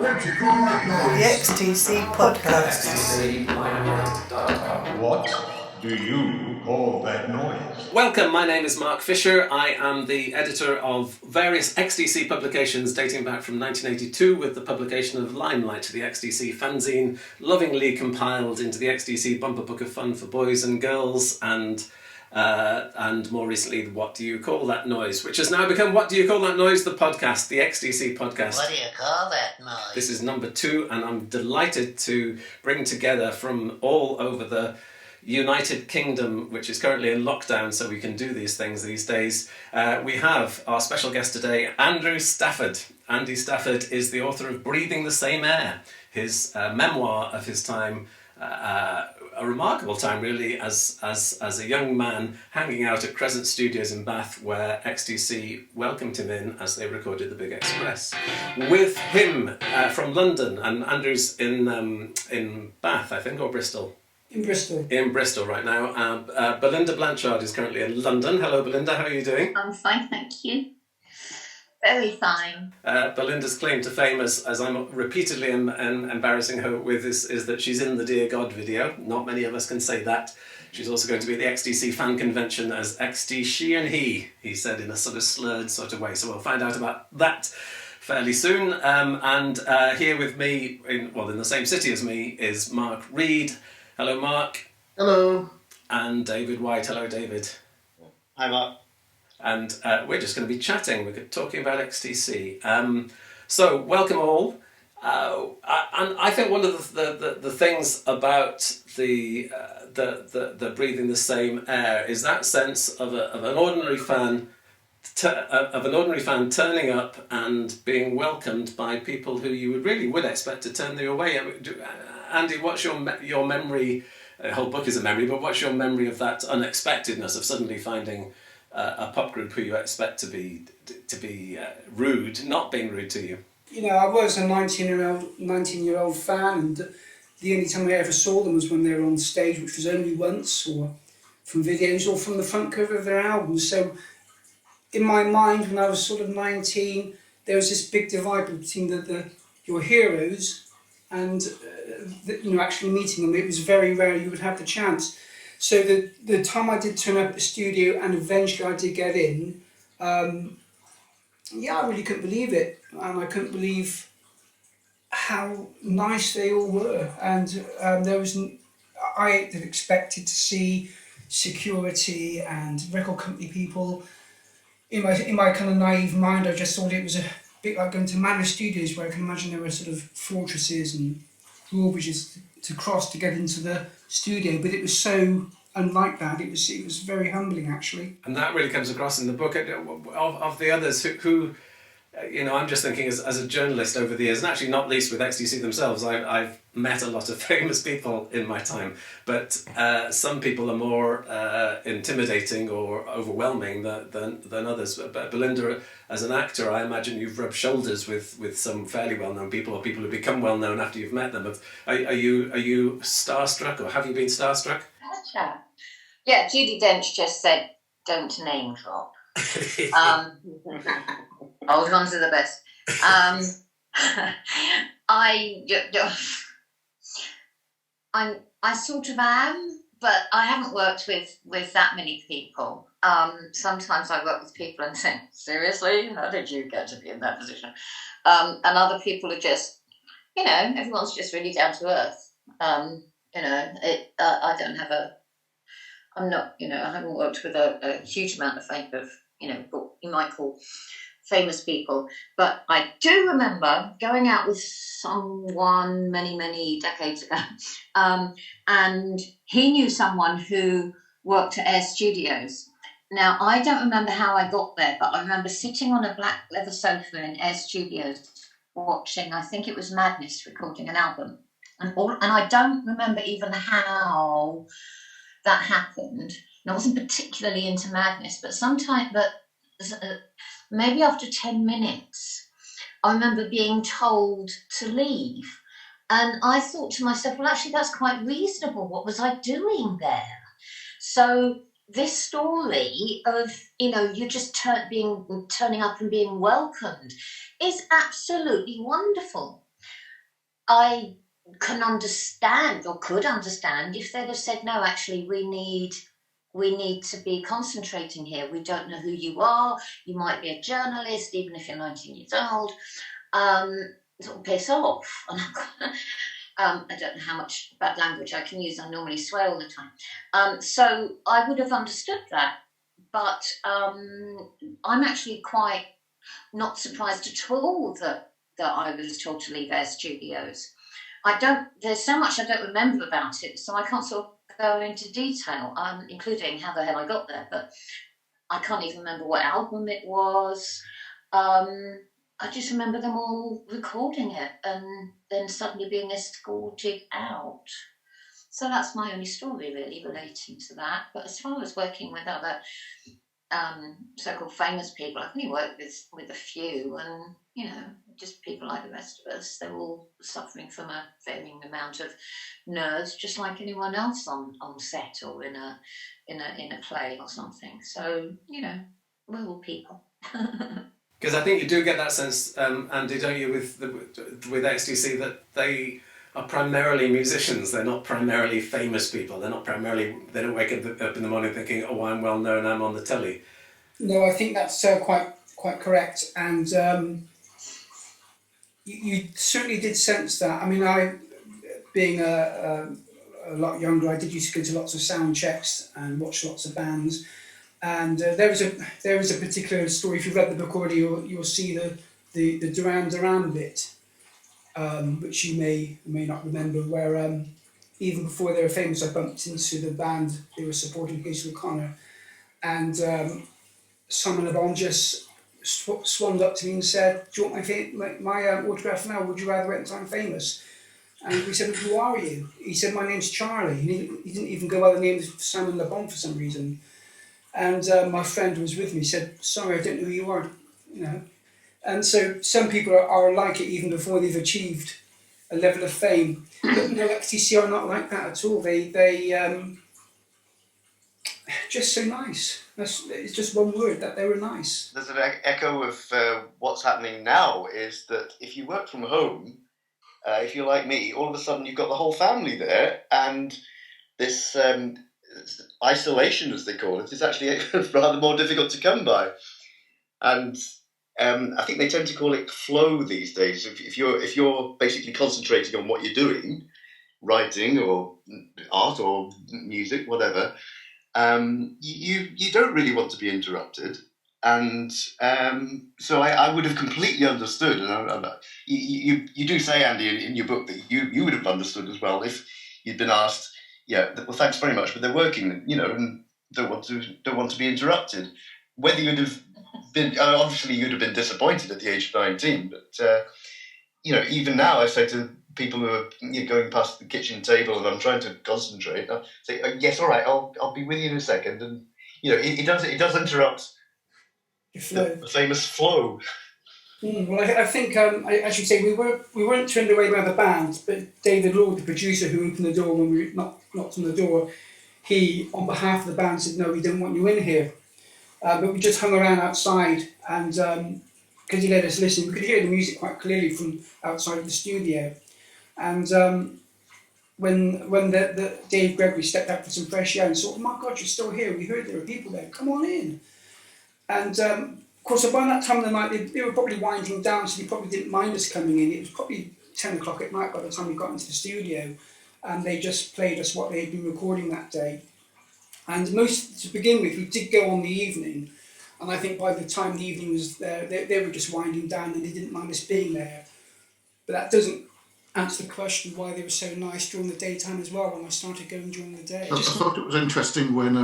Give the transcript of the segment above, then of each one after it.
The XTC Podcast. What do you call that noise? Welcome, my name is Mark Fisher. I am the editor of various XTC publications dating back from 1982 with the publication of Limelight, the XTC fanzine, lovingly compiled into the XTC Bumper Book of Fun for Boys and Girls, and more recently, What Do You Call That Noise, which has now become What Do You Call That Noise, the podcast, the XTC podcast. What do you call that noise? This is number 2, and I'm delighted to bring together from all over the United Kingdom, which is currently in lockdown, so we can do these things these days. We have our special guest today, Andy Stafford. Andy Stafford is the author of Breathing the Same Air, his memoir of his time, a remarkable time really as a young man hanging out at Crescent Studios in Bath, where XTC welcomed him in as they recorded The Big Express. With him from London, and Andrew's in Bath, I think, or Bristol? In Bristol. In Bristol right now. Belinda Blanchard is currently in London. Hello Belinda, how are you doing? I'm fine, thank you. Very fine. Belinda's claim to fame, as I'm repeatedly embarrassing her with, is that she's in the Dear God video. Not many of us can say that. She's also going to be at the XTC fan convention as XT she and he said in a sort of slurred sort of way. So we'll find out about that fairly soon. And here with me, in the same city as me, is Mark Reed. Hello, Mark. Hello. And David White. Hello, David. Hi, Mark. And we're just going to be chatting. We're talking about XTC. So welcome all. And I think one of the things about the breathing the same air is that sense of an ordinary fan turning up and being welcomed by people who you would expect to turn you away. Andy, what's your memory? The whole book is a memory, but what's your memory of that unexpectedness of suddenly finding a pop group who you expect to be rude, not being rude to you? You know, I was a 19-year-old fan, and the only time I ever saw them was when they were on stage, which was only once, or from videos, or from the front cover of their albums. So, in my mind, when I was sort of 19, there was this big divide between your heroes and actually meeting them. It was very rare you would have the chance. So the time I did turn up at the studio and eventually I did get in, I really couldn't believe it. And I couldn't believe how nice they all were. And I had expected to see security and record company people. In my kind of naive mind, I just thought it was a bit like going to Manor Studios, where I can imagine there were sort of fortresses and drawbridges to cross to get into the studio, but it was so unlike that. It was very humbling, actually. And that really comes across in the book. Of the others who I'm just thinking as a journalist over the years, and actually not least with XTC themselves, I've met a lot of famous people in my time, but some people are more intimidating or overwhelming than others. But Belinda, as an actor, I imagine you've rubbed shoulders with some fairly well-known people, or people who become well-known after you've met them. Are you starstruck, or have you been starstruck? Yeah, Judi Dench just said, "Don't name drop." Old ones are the best. I sort of am, but I haven't worked with that many people. Sometimes I work with people and think, seriously, how did you get to be in that position? And other people are just, everyone's just really down to earth. I don't have I'm not, I haven't worked with a huge amount of what you might call famous people, but I do remember going out with someone many, many decades ago, and he knew someone who worked at Air Studios. Now, I don't remember how I got there, but I remember sitting on a black leather sofa in Air Studios watching, I think it was Madness, recording an album, and I don't remember even how that happened. And I wasn't particularly into Madness, but maybe after 10 minutes, I remember being told to leave. And I thought to myself, well, actually, that's quite reasonable. What was I doing there? So this story of, you just turning up and being welcomed is absolutely wonderful. I can understand, or could understand, if they'd have said, no, actually, we need to be concentrating here. We don't know who you are. You might be a journalist, even if you're 19 years old. Sort of piss off. I don't know how much bad language I can use. I normally swear all the time. So I would have understood that. But I'm actually quite not surprised at all that I was told to leave Air Studios. There's so much I don't remember about it, so I can't sort of go into detail, including how the hell I got there, but I can't even remember what album it was. I just remember them all recording it and then suddenly being escorted out. So that's my only story really relating to that. But as far as working with other so-called famous people, I've only worked with a few, and just people like the rest of us. They're all suffering from a varying amount of nerves, just like anyone else on set or in a play or something. So we're all people. Because I think you do get that sense, Andy, don't you, with XTC, that they are primarily musicians. They're not primarily famous people. They don't wake up in the morning thinking, oh, I'm well known, I'm on the telly. No, I think that's quite correct. And you certainly did sense that. I mean, I, being a lot younger, I did used to go to lots of sound checks and watch lots of bands. And there was a particular story. If you've read the book already, you'll see the Duran Duran bit, which you may not remember, where even before they were famous, I bumped into the band they were supporting, Hazel O'Connor, and Simon Le Bon just swanned up to me and said, "Do you want my autograph now? Would you rather wait until I'm famous?" And we said, "Who are you?" He said, "My name's Charlie." He didn't even go by the name of Simon Le Bon for some reason. And my friend who was with me said, "Sorry, I don't know who you are," And so some people are like it even before they've achieved a level of fame. But XTC are not like that at all. They just so nice. It's just one word, that they were nice. There's an echo of what's happening now is that if you work from home, if you're like me, all of a sudden you've got the whole family there, and this isolation, as they call it, is actually rather more difficult to come by. And I think they tend to call it flow these days. If you're basically concentrating on what you're doing, writing or art or music, whatever, you don't really want to be interrupted. And so I would have completely understood. And you do say, Andy, in your book that you would have understood as well if you'd been asked, yeah, well, thanks very much, but they're working, and don't want to be interrupted. Whether you'd have been, obviously you'd have been disappointed at the age of 19, but even now I say to people who are going past the kitchen table and I'm trying to concentrate, I'll say, yes, all right, I'll be with you in a second, and it does interrupt the famous flow. Well, I think I should say we weren't turned away by the band, but David Lord, the producer who opened the door when we knocked on the door, he, on behalf of the band, said, "No, we don't want you in here." But we just hung around outside, and because he let us listen, we could hear the music quite clearly from outside of the studio. And when the Dave Gregory stepped out for some fresh air and thought, "Oh my God, you're still here! We heard there were people there. Come on in." And of course, by that time of the night, they were probably winding down, so they probably didn't mind us coming in. It was probably 10 o'clock at night by the time we got into the studio, and they just played us what they had been recording that day. And to begin with, we did go on the evening, and I think by the time the evening was there, they were just winding down and they didn't mind us being there. But that doesn't answer the question why they were so nice during the daytime as well when I started going during the day. I thought it was interesting when,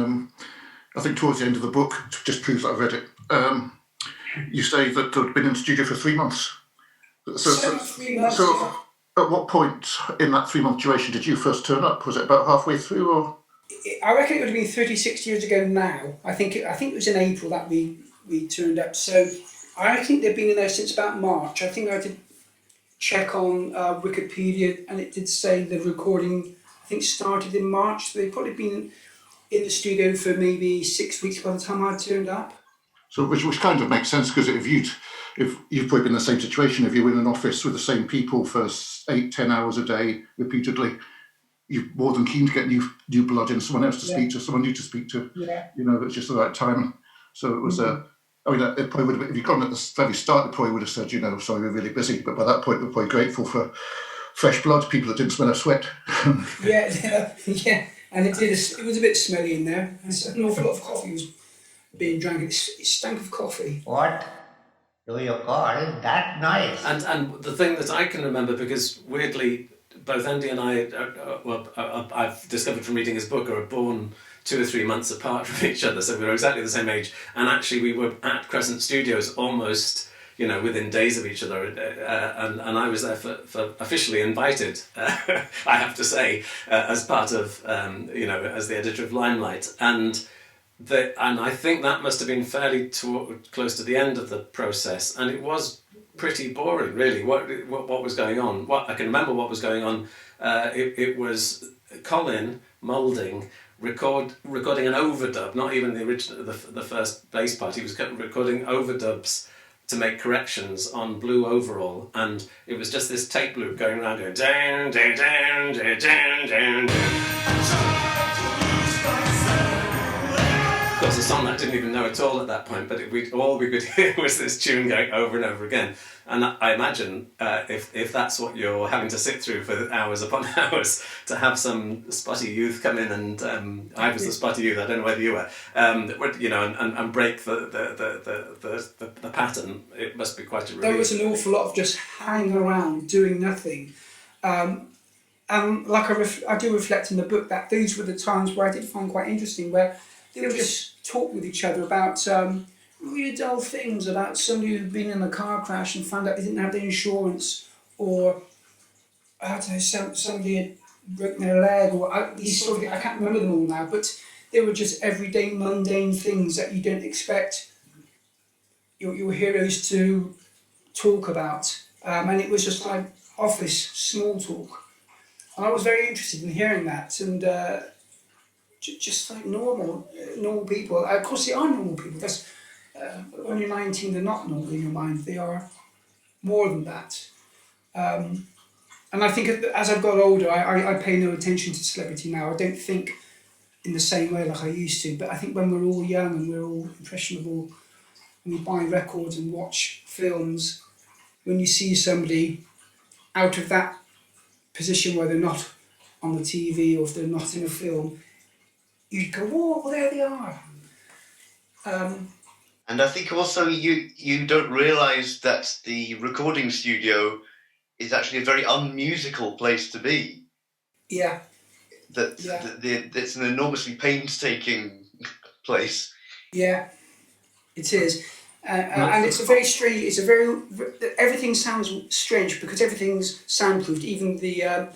I think towards the end of the book, to just prove that I read it, you say that they'd been in the studio for 3 months. So 3 months. So at what point in that 3-month duration did you first turn up? Was it about halfway through, or...? I reckon it would have been 36 years ago now. I think it was in April that we turned up. So I think they've been in there since about March. I think I did check on Wikipedia, and it did say the recording, I think, started in March. So they've probably been in the studio for maybe 6 weeks by the time I turned up. So which kind of makes sense, because if you'd if you've probably been in the same situation, if you're in an office with the same people for 8-10 hours a day repeatedly, you're more than keen to get new blood in, someone else to speak to, someone new to speak to. Yeah. It's just the right time. So it was it probably would have, if you'd gone at the very start, it probably would have said, sorry, we're really busy. But by that point, we're probably grateful for fresh blood, people that didn't smell of sweat. Yeah. And it was a bit smelly in there. An awful lot of coffee was being drank. It stank of coffee. What do you call that noise? And the thing that I can remember, because weirdly, both Andy and I, I've discovered from reading his book, are born 2 or 3 months apart from each other, so we were exactly the same age. And actually, we were at Crescent Studios almost, within days of each other. And I was there for officially invited, I have to say, as part of, as the editor of Limelight. And I think that must have been fairly close to the end of the process, and it was pretty boring, really. What was going on? What I can remember, what was going on. It was Colin Moulding recording an overdub, not even the original, the first bass part. He was recording overdubs to make corrections on Blue Overall, and it was just this tape loop going around, going down, down, down, down, down, down, down. Of course, a song that I didn't even know at all at that point, but all we could hear was this tune going over and over again. And I imagine if that's what you're having to sit through for hours upon hours, to have some spotty youth come in, and I was the spotty youth, I don't know whether you were, and break the pattern, it must be quite a relief. There was an awful lot of just hanging around, doing nothing. And like I do reflect in the book that these were the times where I did find quite interesting, where they would just talk with each other about really dull things, about somebody who'd been in a car crash and found out they didn't have the insurance, or I don't know, somebody had broken their leg, or these sort of things. I can't remember them all now, but they were just everyday mundane things that you don't expect your heroes to talk about, and it was just like office small talk, and I was very interested in hearing that, and just like normal people. Of course, they are normal people. That's when you're 19, they're not normal in your mind. They are more than that. And I think as I've got older, I pay no attention to celebrity now. I don't think in the same way like I used to. But I think when we're all young and we're all impressionable, and we buy records and watch films, when you see somebody out of that position where they're not on the TV, or if they're not in a film, you go, whoa, well, there they are. And I think also you don't realise that the recording studio is actually a very unmusical place to be. Yeah. It's an enormously painstaking place. Yeah, it is. And it's a very strange, everything sounds strange because everything's soundproofed, even the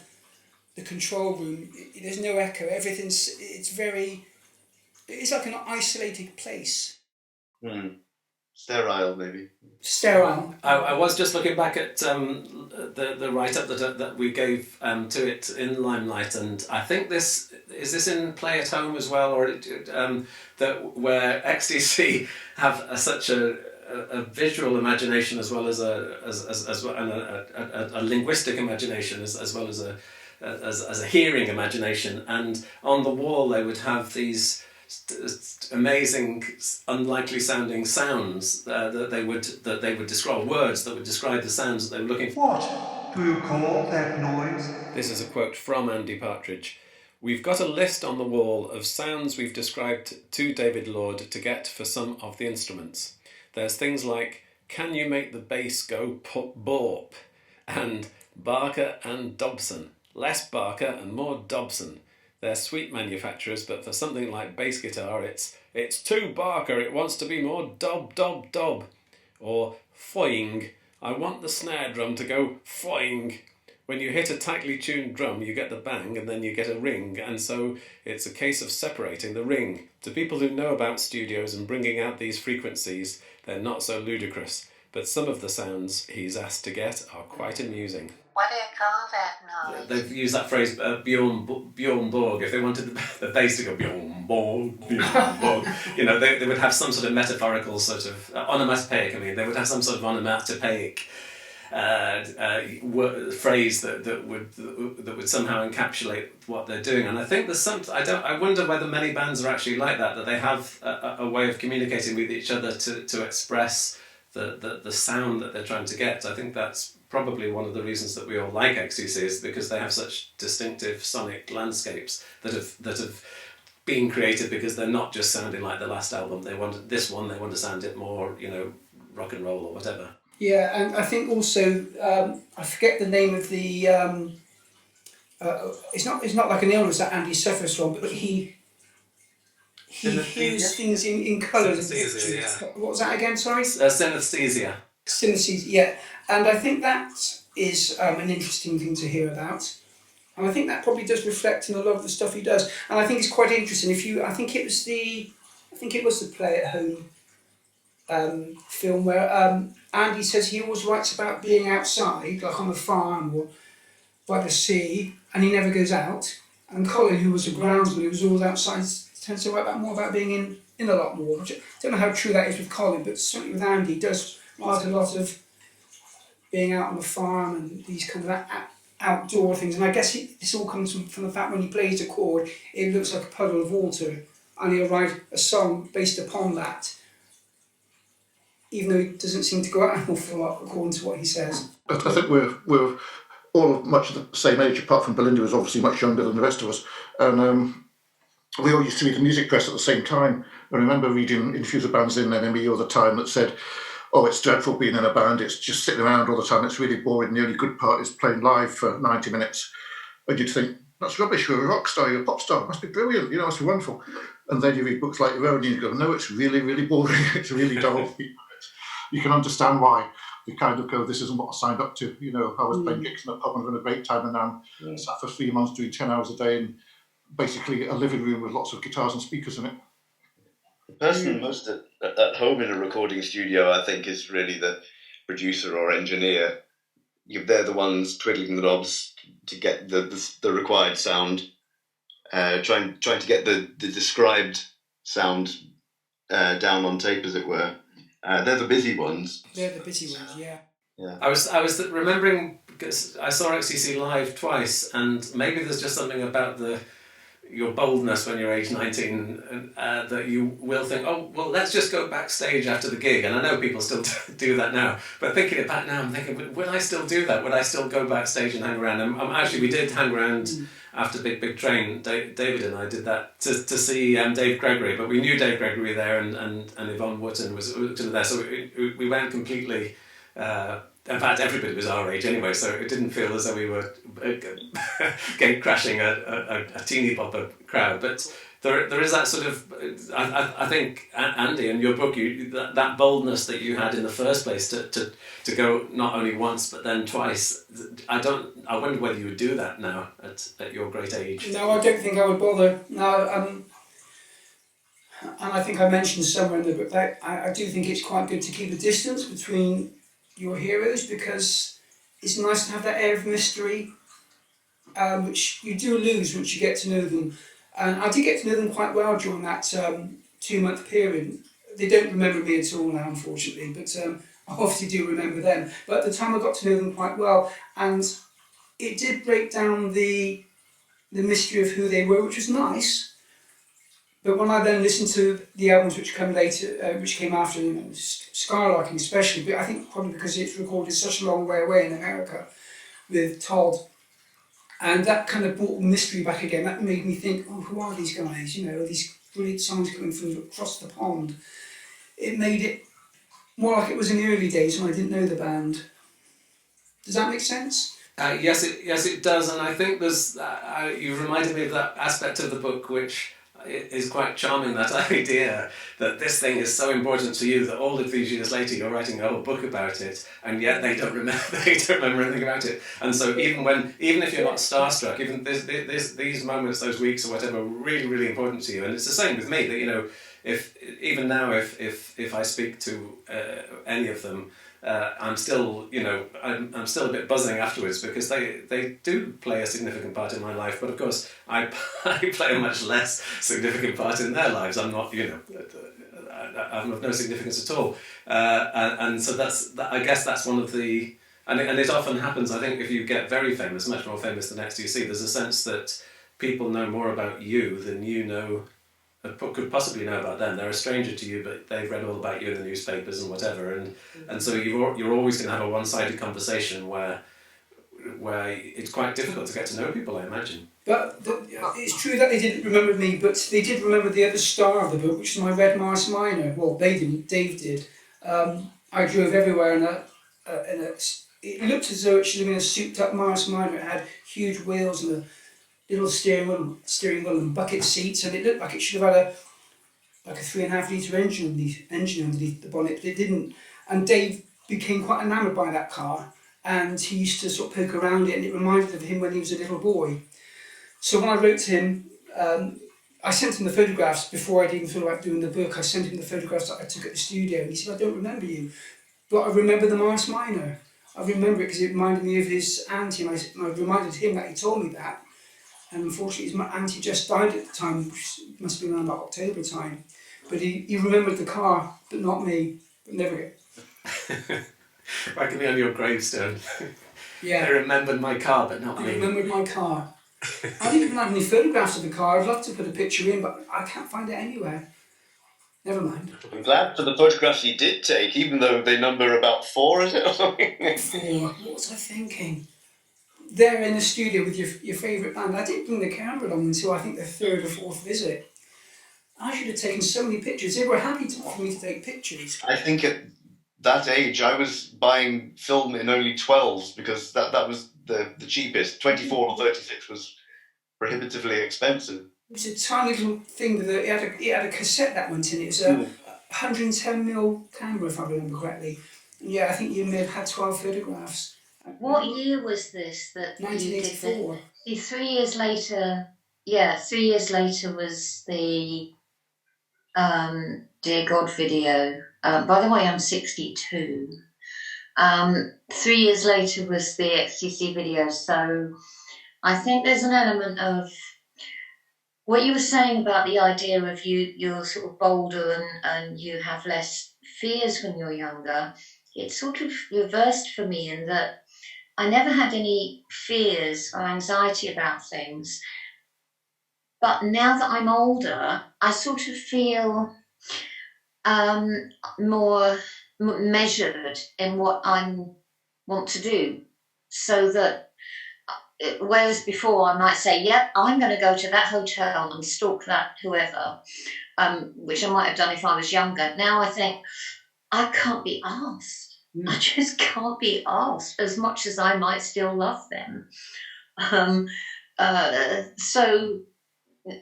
control room, there's no echo, it's like an isolated place. Sterile, maybe. Sterile. I was just looking back at the write-up that we gave to it in Limelight, and I think this in Play at Home as well, or where XTC have such a visual imagination as well as a linguistic imagination as well as a hearing imagination, and on the wall they would have these amazing, unlikely sounding sounds that they would describe, words that would describe the sounds that they were looking for. What do you call that noise? This is a quote from Andy Partridge. "We've got a list on the wall of sounds we've described to David Lord to get for some of the instruments. There's things like, can you make the bass go borp? And Barker and Dobson. Less Barker and more Dobson. They're sweet manufacturers, but for something like bass guitar, it's too Barker, it wants to be more dob, dob, dob. Or foing, I want the snare drum to go foing. When you hit a tightly tuned drum, you get the bang and then you get a ring, and so it's a case of separating the ring. To people who know about studios and bringing out these frequencies, they're not so ludicrous, but some of the sounds he's asked to get are quite amusing." What do you call that noise? They've used that phrase, Bjorn Borg. If they wanted the bass to go Bjorn Borg, you know, they would have some sort of metaphorical sort of onomatopoeic. I mean, they would have some sort of onomatopoeic phrase that would somehow encapsulate what they're doing. And I think there's some. I wonder whether many bands are actually like that. That they have a way of communicating with each other to express the sound that they're trying to get. I think that's probably one of the reasons that we all like XTC, is because they have such distinctive sonic landscapes that have been created because they're not just sounding like the last album. They want they want to sound it more, you know, rock and roll or whatever. Yeah, and I think also I forget the name of the. It's not like an illness that Andy suffers from, but he hears things in colours. Synesthesia, yeah. What was that again? Sorry. Synesthesia. Synesthesia, yeah, and I think that is an interesting thing to hear about, and I think that probably does reflect in a lot of the stuff he does, and I think it's quite interesting. I think it was the Play at Home film where Andy says he always writes about being outside, like on the farm or by the sea, and he never goes out. And Colin, who was a groundsman, who was always outside, tends to write more about being in a lot more. Which I don't know how true that is with Colin, but certainly with Andy, he does write a lot of being out on the farm and these kind of outdoor things. And I guess this all comes from the fact when he plays a chord, it looks like a puddle of water, and he'll write a song based upon that, even though he doesn't seem to go out an awful lot according to what he says. I think we're all of much of the same age, apart from Belinda, who's obviously much younger than the rest of us. And we all used to read the music press at the same time. I remember reading interviews of bands in NME all the time that said, oh, it's dreadful being in a band, it's just sitting around all the time, it's really boring, the only good part is playing live for 90 minutes. And you'd think, that's rubbish, you're a rock star, you're a pop star, it must be brilliant, you know, it must be wonderful. And then you read books like your own and you go, no, it's really, really boring, it's really dull. You can understand why they kind of go, this isn't what I signed up to. You know, I was playing gigs in a pub and having a great time, and now I'm sat for 3 months doing 10 hours a day in basically a living room with lots of guitars and speakers in it. The person most at home in a recording studio, I think, is really the producer or engineer. They're the ones twiddling the knobs to get the required sound, trying to get the described sound down on tape, as it were. They're the busy ones. They're the busy ones, yeah. Yeah. I was remembering, because I saw XTC live twice, and maybe there's just something about your boldness when you're age 19 that you will think, oh, well, let's just go backstage after the gig. And I know people still do that now, but thinking it back now, I'm thinking, would I still do that? Would I still go backstage and hang around? And actually, we did hang around after Big Big Train. David and I did that to see Dave Gregory, but we knew Dave Gregory there, and Yvonne Wooten was there, so we went completely. In fact, everybody was our age anyway, so it didn't feel as though we were gate crashing a teeny bopper crowd. But there is that sort of, I think, Andy, in your book, that boldness that you had in the first place to go not only once but then twice. I wonder whether you would do that now at your great age. No, I don't think I would bother. No, and I think I mentioned somewhere in the book that I do think it's quite good to keep a distance between your heroes, because it's nice to have that air of mystery, which you do lose once you get to know them. And I did get to know them quite well during that 2-month period. They don't remember me at all now, unfortunately, but I obviously do remember them. But at the time I got to know them quite well, and it did break down the mystery of who they were, which was nice. But when I then listened to the albums which came later, which came after, you know, Skylarking especially, but I think probably because it's recorded such a long way away in America with Todd, and that kind of brought the mystery back again. That made me think, oh, who are these guys? You know, these brilliant songs coming from across the pond. It made it more like it was in the early days when I didn't know the band. Does that make sense? Yes, it does, and I think there's. You reminded me of that aspect of the book which is quite charming, that idea that this thing is so important to you that all of these years later you're writing a whole book about it, and yet they don't remember anything about it. And so even if you're not starstruck, even these moments, those weeks or whatever, are really, really important to you. And it's the same with me, that, you know, if even now if I speak to any of them, I'm still, I'm still a bit buzzing afterwards because they do play a significant part in my life. But of course, I play a much less significant part in their lives. I'm not, I'm of no significance at all. And so I guess that's one of the, and it often happens. I think if you get very famous, much more famous than XTC, there's a sense that people know more about you than you know. Could possibly know about them. They're a stranger to you, but they've read all about you in the newspapers and whatever, and so you're always going to have a one-sided conversation where it's quite difficult to get to know people, I imagine. But it's true that they didn't remember me, but they did remember the other star of the book, which is my red Mars Minor. Well, they didn't. Dave did. I drove everywhere in a. It looked as though it should have been a souped-up Mars Minor. It had huge wheels and a little steering wheel and bucket seats, and it looked like it should have had a 3.5 litre engine underneath the bonnet, but it didn't. And Dave became quite enamoured by that car, and he used to sort of poke around it, and it reminded of him when he was a little boy. So when I wrote to him, I sent him the photographs before I'd even thought about doing the book. I sent him the photographs that I took at the studio, and he said, "I don't remember you, but I remember the Mars Minor. I remember it because it reminded me of his auntie," and I reminded him that he told me that. And unfortunately, his auntie just died at the time, which must have been around about October time. But he remembered the car, but not me, but never again. Back on your gravestone. Yeah. I remembered my car, but not me. I remembered my car. I don't even have any photographs of the car. I'd love to put a picture in, but I can't find it anywhere. Never mind. I'm glad for the photographs you did take, even though they number about 4, is it, or something? 4. What was I thinking? There in the studio with your favourite band. I didn't bring the camera along until I think the 3rd or 4th visit. I should have taken so many pictures. They were happy for me to take pictures. I think at that age, I was buying film in only 12s because that was the cheapest. 24 or 36 was prohibitively expensive. It was a tiny little thing that it had a cassette that went in. It was a 110mm camera, if I remember correctly. And yeah, I think you may have had 12 photographs. What year was this that 1984. you did 3 years later? Yeah, 3 years later was the Dear God video. By the way, I'm 62. 3 years later was the XTC video. So I think there's an element of what you were saying about the idea of you're sort of bolder and you have less fears when you're younger. It's sort of reversed for me in that I never had any fears or anxiety about things. But now that I'm older, I sort of feel more measured in what I want to do. So that, whereas before I might say, yep, I'm going to go to that hotel and stalk that whoever, which I might have done if I was younger. Now I think, I can't be asked. I just can't be asked, as much as I might still love them. So,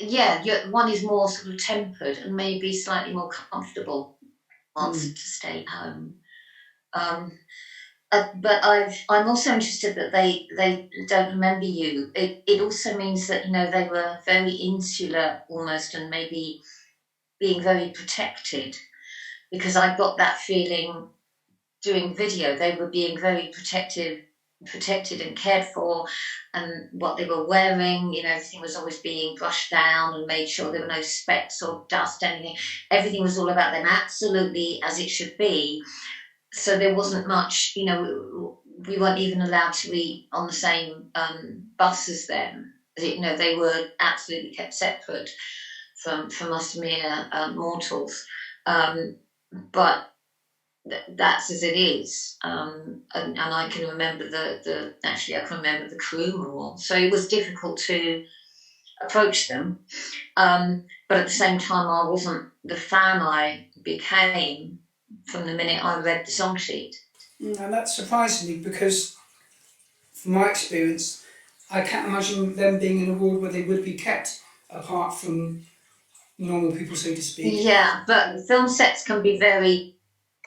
yeah, one is more sort of tempered and maybe slightly more comfortable, wants to stay home. But I'm also interested that they don't remember you. It also means that, they were very insular almost, and maybe being very protected, because I got that feeling doing video. They were being very protected and cared for, and what they were wearing, everything was always being brushed down and made sure there were no specks or dust, anything. Everything was all about them, absolutely as it should be. So there wasn't much, we weren't even allowed to eat on the same bus as them. They were absolutely kept separate from us mere mortals. But that's as it is, and I can remember I can remember the crew more. So it was difficult to approach them, but at the same time, I wasn't the fan I became from the minute I read the song sheet. And that surprises me because, from my experience, I can't imagine them being in a world where they would be kept apart from normal people, so to speak. Yeah, but film sets can be very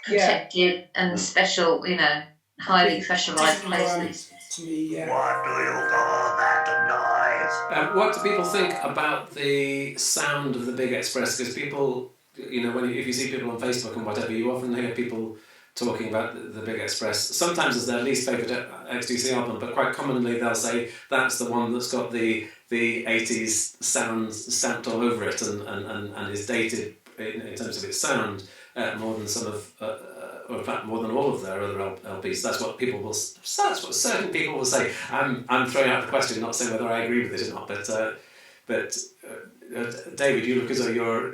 protected and special, highly pressurised places. To me, yeah. What do you call that noise? What do people think about the sound of the Big Express? Because people, if you see people on Facebook and whatever, you often hear people talking about the Big Express, sometimes as their least favourite XTC album, but quite commonly they'll say that's the one that's got the 80s sounds stamped all over it and is dated in terms of its sound more than some of, or in fact more than all of their other LPs. That's what people will. That's what certain people will say. I'm throwing out the question, not saying whether I agree with it or not, but David, you look as though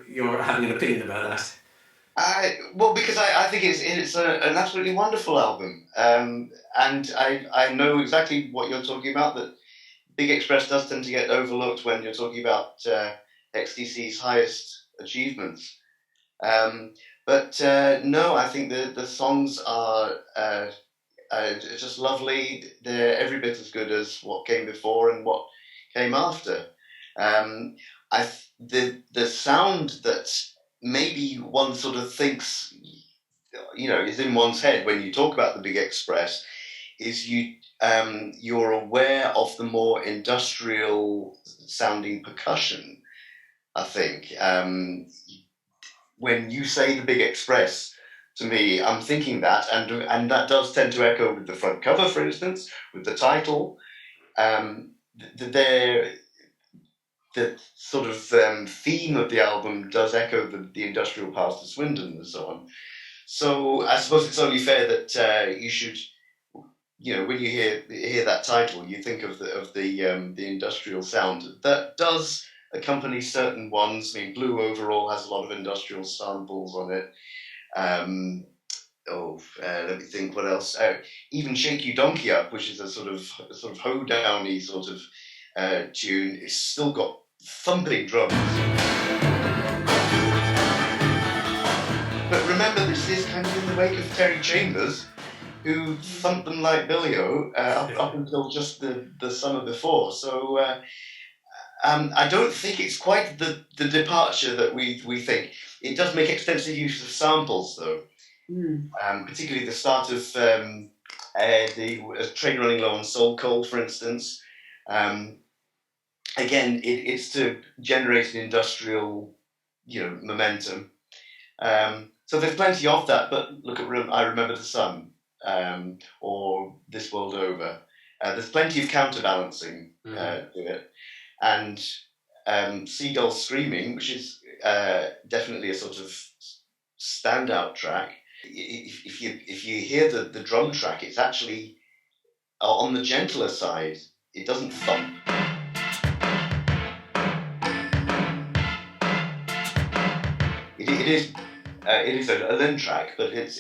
you're having an opinion about that. Well, because I think it's an absolutely wonderful album, and I know exactly what you're talking about. That Big Express does tend to get overlooked when you're talking about XTC's highest achievements. But no, I think the songs are just lovely. They're every bit as good as what came before and what came after. The sound that maybe one sort of thinks, is in one's head when you talk about the Big Express, is you're aware of the more industrial sounding percussion. I think when you say the Big Express, to me, I'm thinking that, and that does tend to echo with the front cover, for instance, with the title. The sort of theme of the album does echo the industrial past of Swindon and so on. So I suppose it's only fair that you should, when you hear that title, you think of the industrial sound that does accompany certain ones. I mean, Blue Overall has a lot of industrial samples on it. Let me think what else. Even Shake You Donkey Up, which is a sort of hoedowny sort of tune, it's still got thumping drums. But remember, this is kind of in the wake of Terry Chambers, who thumped them like Billy-O up until just the summer before. So I don't think it's quite the departure that we think. It does make extensive use of samples, though. Particularly the start of the Train Running Low on Soul Cold, for instance. Again, it's to generate an industrial, momentum. So there's plenty of that. But look at I Remember the Sun, or This World Over. There's plenty of counterbalancing to it, and Seagulls Screaming, which is definitely a sort of standout track. If you hear the drum track, it's actually on the gentler side. It doesn't thump. It is a Lynn track, but it's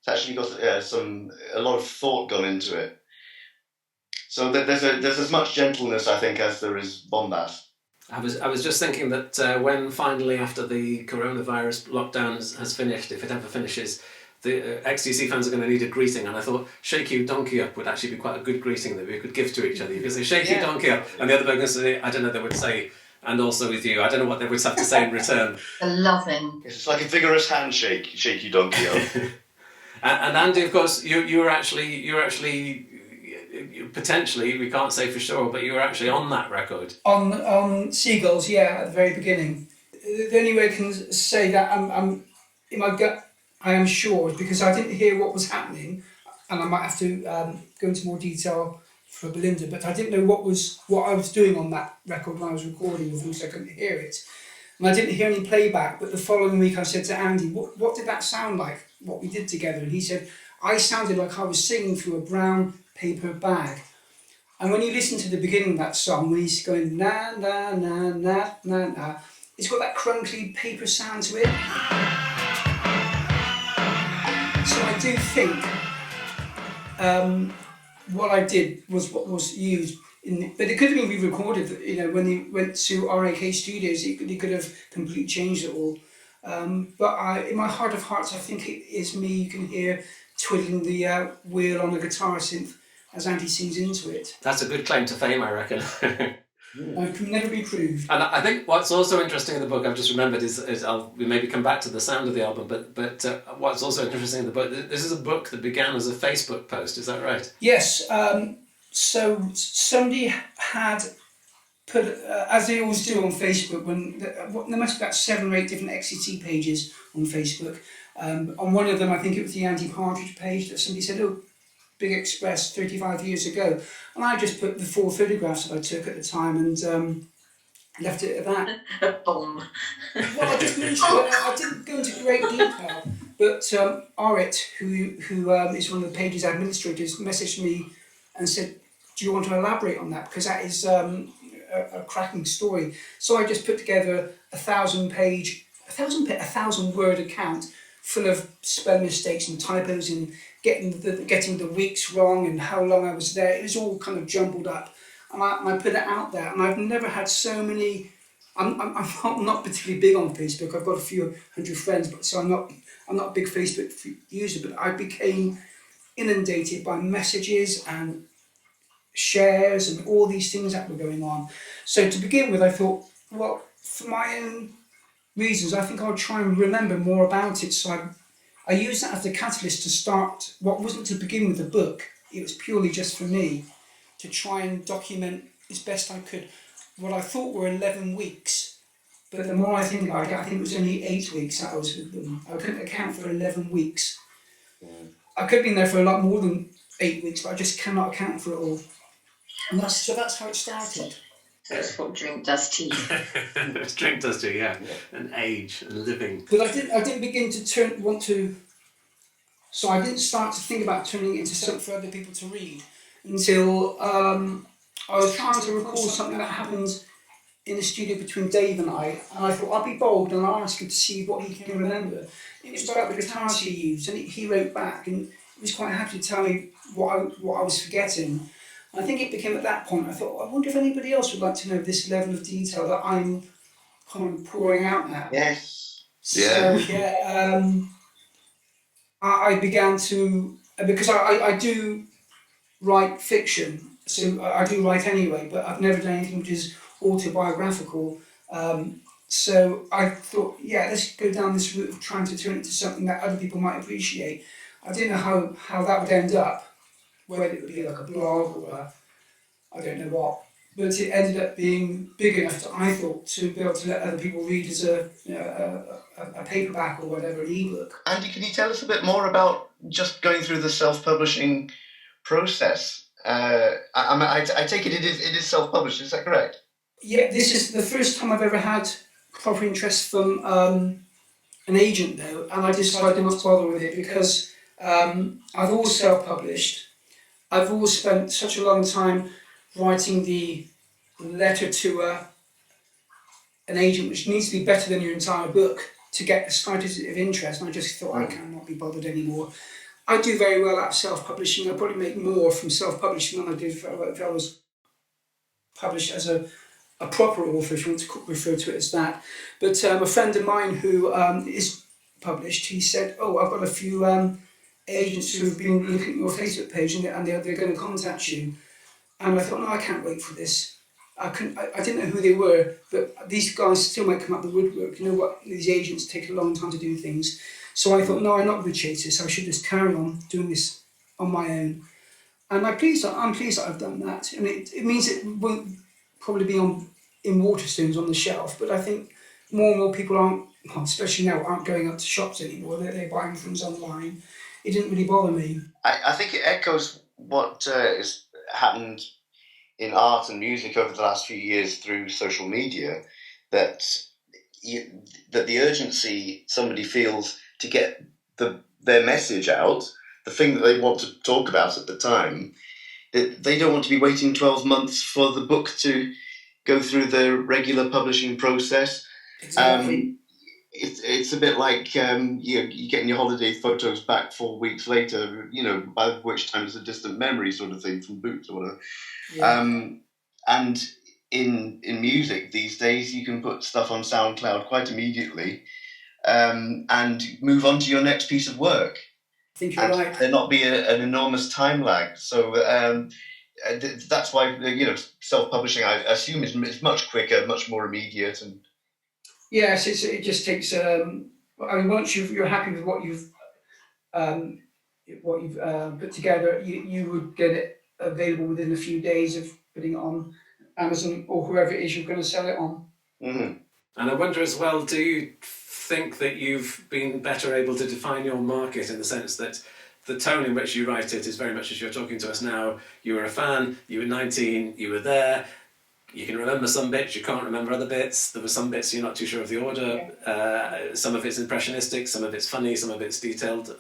actually got a lot of thought gone into it. So there's as much gentleness, I think, as there is bombast. I was just thinking that when finally, after the coronavirus lockdown has finished, if it ever finishes, the XTC fans are going to need a greeting, and I thought Shake You Donkey Up would actually be quite a good greeting that we could give to each other. You could say Shake You Donkey Up, and the other person would say, I don't know, they would say, and also with you. I don't know what they would have to say in return. The loving. It's like a vigorous handshake, Shake You Donkey Up. And Andy, of course, you were actually potentially, we can't say for sure, but you were actually on that record. On Seagulls, at the very beginning. The only way I can say that I'm in my gut, I am sure, because I didn't hear what was happening, and I might have to go into more detail for Belinda, but I didn't know what I was doing on that record when I was recording with them, so I couldn't hear it. And I didn't hear any playback, but the following week I said to Andy, what did that sound like, what we did together? And he said, I sounded like I was singing through a brown paper bag. And when you listen to the beginning of that song, when he's going na na na na na na, it's got that crunkly paper sound to it. So I do think what I did was what was used, but it could have been re-recorded. When he went to RAK Studios, he could have completely changed it all. But in my heart of hearts, I think it is me. You can hear twiddling the wheel on a guitar synth as Andy sings into it. That's a good claim to fame, I reckon. It can never be proved. And I think what's also interesting in the book, I've just remembered, is we maybe come back to the sound of the album, but what's also interesting in the book, this is a book that began as a Facebook post, is that right? Yes. So somebody had put, as they always do on Facebook, when there must be about 7 or 8 different XTC pages on Facebook, On one of them, I think it was the Andy Partridge page, that somebody said, "Oh, Big Express 35 years ago," and I just put the 4 photographs that I took at the time and left it at that. Boom. Well, I just mentioned, I didn't go into great detail, but Orit, who is one of the page's administrators, messaged me and said, "Do you want to elaborate on that? Because that is a cracking story." So I just put together a 1,000-word account full of spelling mistakes and typos and getting the weeks wrong and how long I was there. It was all kind of jumbled up, and I put it out there. And I've never had so many. I'm not particularly big on Facebook. I've got a few hundred friends, but so I'm not a big Facebook user. But I became inundated by messages and shares and all these things that were going on. So to begin with, I thought, well, for my own reasons, I think I'll try and remember more about it. So I used that as the catalyst to start what wasn't to begin with the book. It was purely just for me to try and document as best I could what I thought were 11 weeks. But the more I think about it, I think it was only 8 weeks that I was with them. I couldn't account for 11 weeks. I could have been there for a lot more than 8 weeks, but I just cannot account for it all. And that's how it started. So it's what drink does to you. Drink does to, yeah, and age and living. But I didn't begin to so I didn't start to think about turning it into something for other people to read until I was trying to recall something that happened in the studio between Dave and I thought I'd be bold and I'll ask him to see what he can remember. It was about the guitars he used, and he wrote back and he was quite happy to tell me what I was forgetting. I think it became at that point, I thought, I wonder if anybody else would like to know this level of detail that I'm kind of pouring out now. Yes. So, I began to, because I do write fiction, so I do write anyway, but I've never done anything which is autobiographical. So I thought, let's go down this route of trying to turn it into something that other people might appreciate. I didn't know how that would end up, whether it would be like a blog or I don't know what, but it ended up being big enough, I thought, to be able to let other people read as a paperback or whatever, an ebook. Andy, can you tell us a bit more about just going through the self-publishing process? I take it is self-published, is that correct? Yeah, this is the first time I've ever had proper interest from an agent though, and I decided not to bother with it because I've always self-published. I've always spent such a long time writing the letter to an agent, which needs to be better than your entire book to get the slightest of interest, and I just thought I cannot be bothered anymore. I do very well at self-publishing. I probably make more from self-publishing than I did if I was published as a proper author, if you want to refer to it as that. But a friend of mine who is published, he said, I've got a few agents who have been looking at your Facebook page and they're going to contact you. And I thought, no, I can't wait for this. I didn't know who they were, but these guys still might come up the woodwork. You know what? These agents take a long time to do things. So I thought, no, I'm not going to chase this. I should just carry on doing this on my own. And I'm pleased that I've done that. And it means it won't probably be in Waterstones on the shelf, but I think more and more people especially now, aren't going up to shops anymore. They're buying things online. It didn't really bother me. I think it echoes what has happened in art and music over the last few years through social media, that the urgency somebody feels to get their message out, the thing that they want to talk about at the time, that they don't want to be waiting 12 months for the book to go through the regular publishing process. Exactly. It's a bit like you're getting your holiday photos back 4 weeks later, by which time it's a distant memory sort of thing from Boots or whatever. Yeah. And in music these days, you can put stuff on SoundCloud quite immediately and move on to your next piece of work. I think you're right. There not be an enormous time lag. So that's why self-publishing, I assume, is much quicker, much more immediate, and yes, it just takes. Once you're happy with what you've put together, you would get it available within a few days of putting it on Amazon or whoever it is you're going to sell it on. Mm-hmm. And I wonder as well, do you think that you've been better able to define your market in the sense that the tone in which you write it is very much as you're talking to us now. You were a fan, you were 19, you were there, you can remember some bits, you can't remember other bits. There were some bits you're not too sure of the order. Some of it's impressionistic, some of it's funny, some of it's detailed,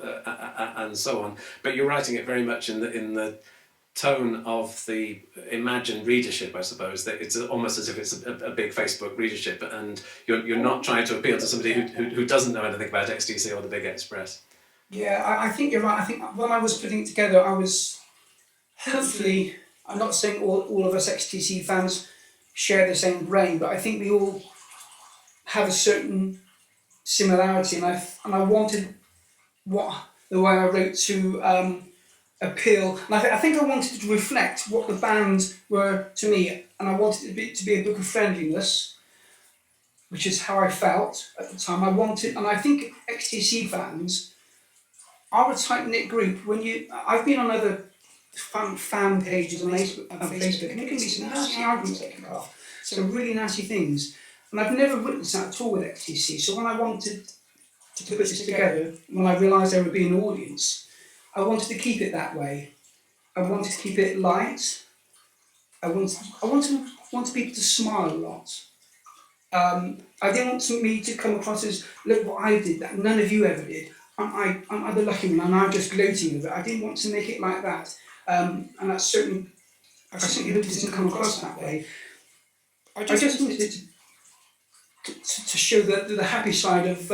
and so on. But you're writing it very much in the tone of the imagined readership, I suppose. That it's almost as if it's a big Facebook readership, and you're not trying to appeal to somebody who doesn't know anything about XTC or the Big Express. Yeah, I think you're right. I think when I was putting it together, I was hopefully, I'm not saying all of us XTC fans share the same brain, but I think we all have a certain similarity, and I wanted the way I wrote to appeal, and I think I wanted to reflect what the bands were to me, and I wanted it to be a book of friendliness, which is how I felt at the time. And I think XTC fans are a tight-knit group. I've been on other fan pages on Facebook, and there can be some nasty arguments that come off, some really nasty things, and I've never witnessed that at all with XTC. So when I wanted to put this together, when I realised there would be an audience, I wanted to keep it that way. I wanted to keep it light. I wanted people to smile a lot. I didn't want me to come across as, look what I did that none of you ever did. I'm the lucky one, and I'm just gloating over it. I didn't want to make it like that. And that's certainly, I certainly hope it doesn't come across that way. I just wanted to show the happy side of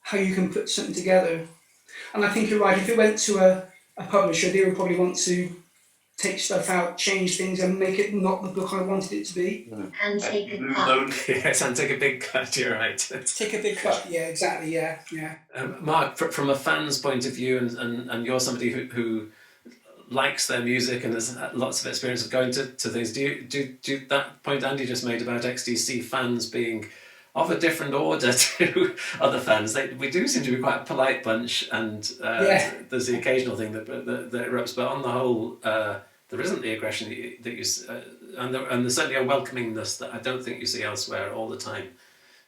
how you can put something together. And I think you're right, if it went to a publisher, they would probably want to take stuff out, change things, and make it not the book I wanted it to be. And take a cut. Yes, and take a big cut, you're right. Take a big cut, yeah, exactly, yeah. Mark, from a fan's point of view, and you're somebody who likes their music and has lots of experience of going to things, do that point Andy just made about XTC fans being of a different order to other fans? We do seem to be quite a polite bunch, and there's the occasional thing that erupts, but on the whole, there isn't the aggression that you and there's certainly a welcomingness that I don't think you see elsewhere all the time.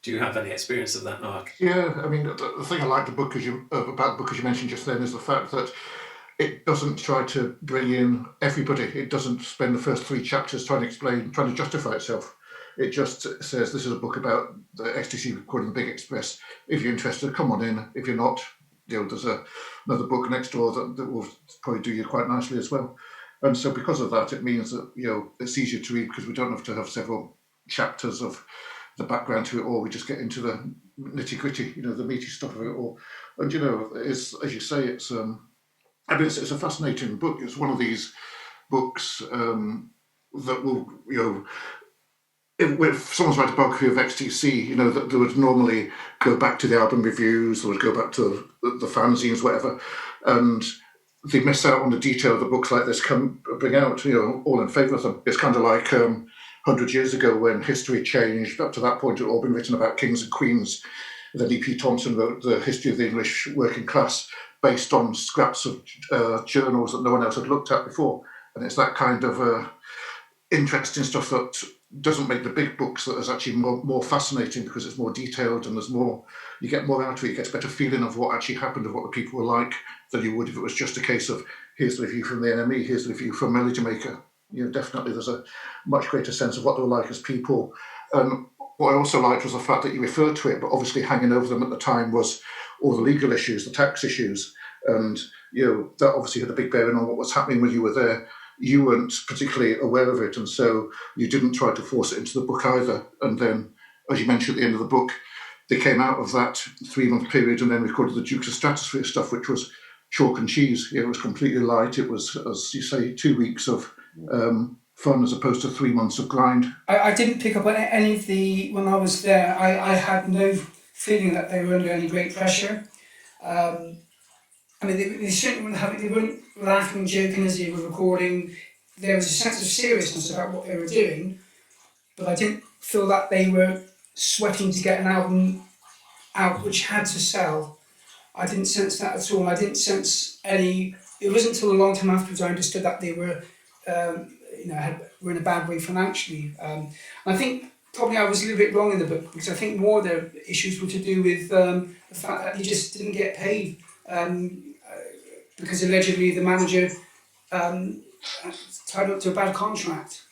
Do you have any experience of that, Mark? Yeah, I mean, the thing I like about the book as you mentioned just then is the fact that it doesn't try to bring in everybody. It doesn't spend the first 3 chapters trying to justify itself. It just says this is a book about the XTC recording the Big Express. If you're interested, come on in. If you're not, there's another book next door that will probably do you quite nicely as well. And so because of that, it means that it's easier to read because we don't have to have several chapters of the background to it all. We just get into the nitty gritty, the meaty stuff of it all. And it's, as you say, it's it's a fascinating book. It's one of these books that will if someone's writing a biography of XTC, that they would normally go back to the album reviews, or would go back to the fanzines, whatever, and they miss out on the detail the books like this can bring out, all in favour of them. It's kind of like 100 years ago when history changed. Up to that point, it had all been written about kings and queens. Then E.P. Thompson wrote the history of the English working class based on scraps of journals that no one else had looked at before. And it's that kind of interesting stuff that doesn't make the big books that is actually more fascinating because it's more detailed and you get more out of it. You get a better feeling of what actually happened, of what the people were like, than you would if it was just a case of here's the review from the NME, here's the review from Melody Maker. Definitely there's a much greater sense of what they were like as people. What I also liked was the fact that you referred to it, but obviously hanging over them at the time was all the legal issues, the tax issues, and that obviously had a big bearing on what was happening when you were there. You weren't particularly aware of it, and so you didn't try to force it into the book either. And then, as you mentioned at the end of the book, they came out of that 3-month period and then recorded the Dukes of Stratosphere stuff, which was chalk and cheese. It was completely light. It was, as you say, 2 weeks of fun as opposed to 3 months of grind. I didn't pick up on any of the, when I was there, I had no feeling that they were under any great pressure. They certainly they weren't laughing and joking as they were recording. There was a sense of seriousness about what they were doing, but I didn't feel that they were sweating to get an album out which had to sell. I didn't sense that at all. I didn't sense any. It wasn't until a long time afterwards I understood that they were, were in a bad way financially. I think probably I was a little bit wrong in the book, because I think more of the issues were to do with the fact that he just didn't get paid, because allegedly the manager tied up to a bad contract.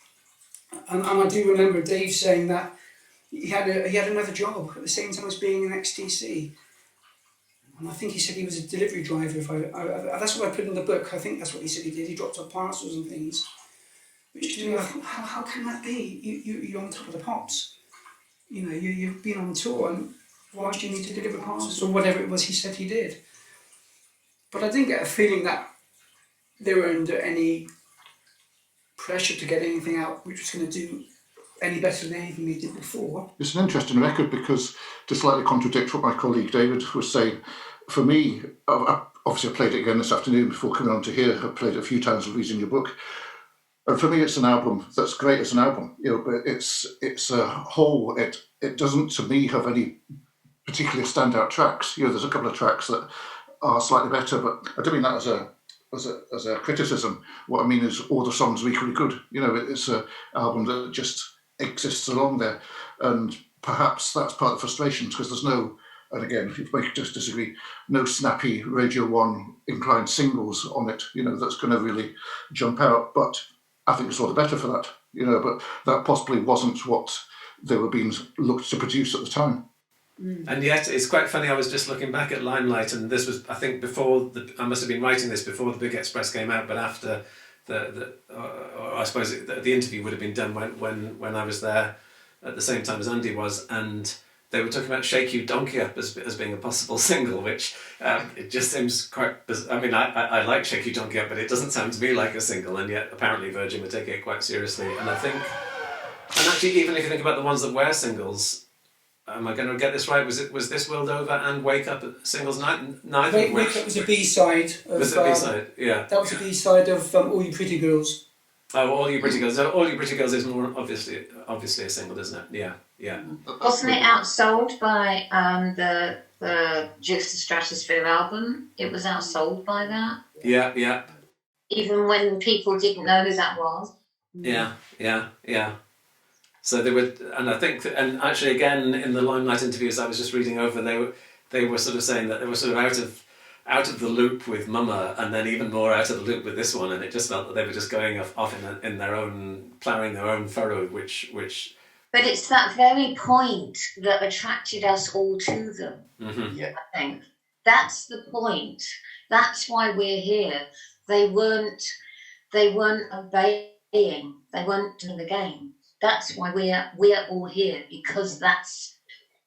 And I do remember Dave saying that he had another job at the same time as being in XTC. And I think he said he was a delivery driver. That's what I put in the book. I think that's what he said he did. He dropped off parcels and things. Which to me, I thought, how can that be? You're on top of the pops. You know, you've been on tour, and why do you need to deliver parcels or whatever it was he said he did? But I didn't get a feeling that they were under any pressure to get anything out which was going to do any better than anything they did before. It's an interesting record because, to slightly contradict what my colleague David was saying, for me, obviously I played it again this afternoon before coming on to here. I played it a few times reading your book. And for me, it's an album that's great as an album, you know, but it's a whole. It doesn't, to me, have any particularly standout tracks. You know, there's a couple of tracks that are slightly better, but I don't mean that as a criticism. What I mean is all the songs are equally good. You know, it's an album that just exists along there, and perhaps that's part of the frustration, because there's no, and again, if you might just disagree, no snappy Radio 1 inclined singles on it, you know, that's going to really jump out. But I think it's all the better for that, you know, but that possibly wasn't what they were being looked to produce at the time. And yet, it's quite funny, I was just looking back at Limelight, and this was, I think, before, I must have been writing this before the Big Express came out, but after or I suppose the interview would have been done when I was there at the same time as Andy was, and they were talking about Shake You Donkey Up as being a possible single, which it just seems quite bizarre. I mean, I like Shake You Donkey Up, but it doesn't sound to me like a single, and yet apparently Virgin were taking it quite seriously. And I think, and actually, even if you think about the ones that were singles, am I going to get this right? Was This World Over and Wake Up singles? Neither. Wake Up was a B-side. Was it a B-side? Yeah. That was a B-side of All You Pretty Girls. Oh, All You Pretty Girls. All You Pretty Girls is more obviously a single, isn't it? Yeah, yeah. Wasn't it outsold by the Juice the Stratosphere album? It was outsold by that. Yeah, yeah. Even when people didn't know who that was. Yeah, yeah, yeah. So they were, and I think, and actually again in the Limelight interviews I was just reading over, they were sort of saying that they were sort of out of the loop with Mama, and then even more out of the loop with this one, and it just felt that they were just going off in their own, ploughing their own furrow, which. But it's that very point that attracted us all to them. Mm-hmm. Yeah. I think that's the point. That's why we're here. They weren't obeying. They weren't doing the game. That's why we're all here, because that's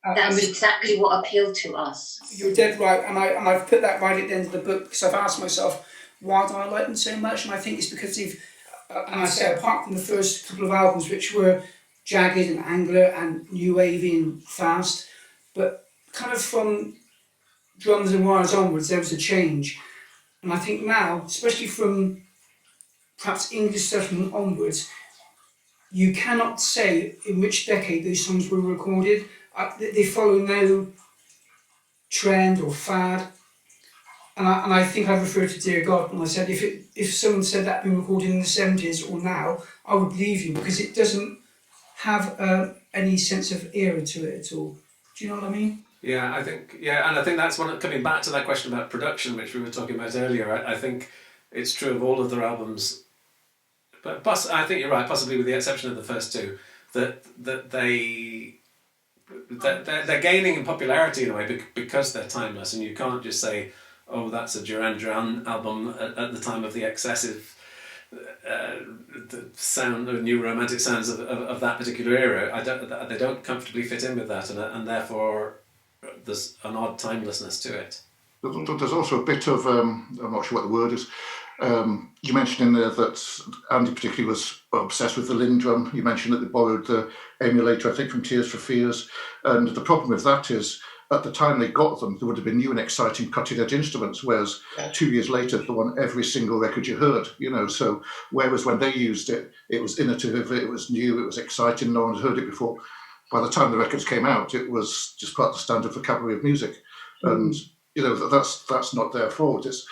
exactly what appealed to us. You're dead right, and I've put that right at the end of the book, because I've asked myself, why do I like them so much? And I think it's because they've, and I say apart from the first couple of albums, which were jagged and angular and new wavy and fast, but kind of from Drums and Wires onwards, there was a change. And I think now, especially from perhaps English stuff onwards, you cannot say in which decade those songs were recorded. They follow no trend or fad. And I think I referred to Dear God when I said if someone said that had been recorded in the 70s or now, I would believe you, because it doesn't have any sense of era to it at all. Do you know what I mean? Yeah, I think, and I think that's one, coming back to that question about production, which we were talking about earlier, I think it's true of all of their albums, but I think you're right, possibly with the exception of the first two, that they're gaining in popularity in a way because they're timeless, and you can't just say, oh, that's a Duran Duran album at the time of the excessive the sound, the new romantic sounds of that particular era. They don't comfortably fit in with that, and therefore there's an odd timelessness to it. There's also a bit of, I'm not sure what the word is, you mentioned in there that Andy particularly was obsessed with the Linn drum. You mentioned that they borrowed the emulator, I think, from Tears for Fears. And the problem with that is, at the time they got them, there would have been new and exciting cutting-edge instruments, whereas 2 years later, they won every single record you heard, you know. So whereas when they used it, it was innovative, it was new, it was exciting, no one had heard it before. By the time the records came out, it was just part of the standard vocabulary of music. And, you know, that's not their fault. It's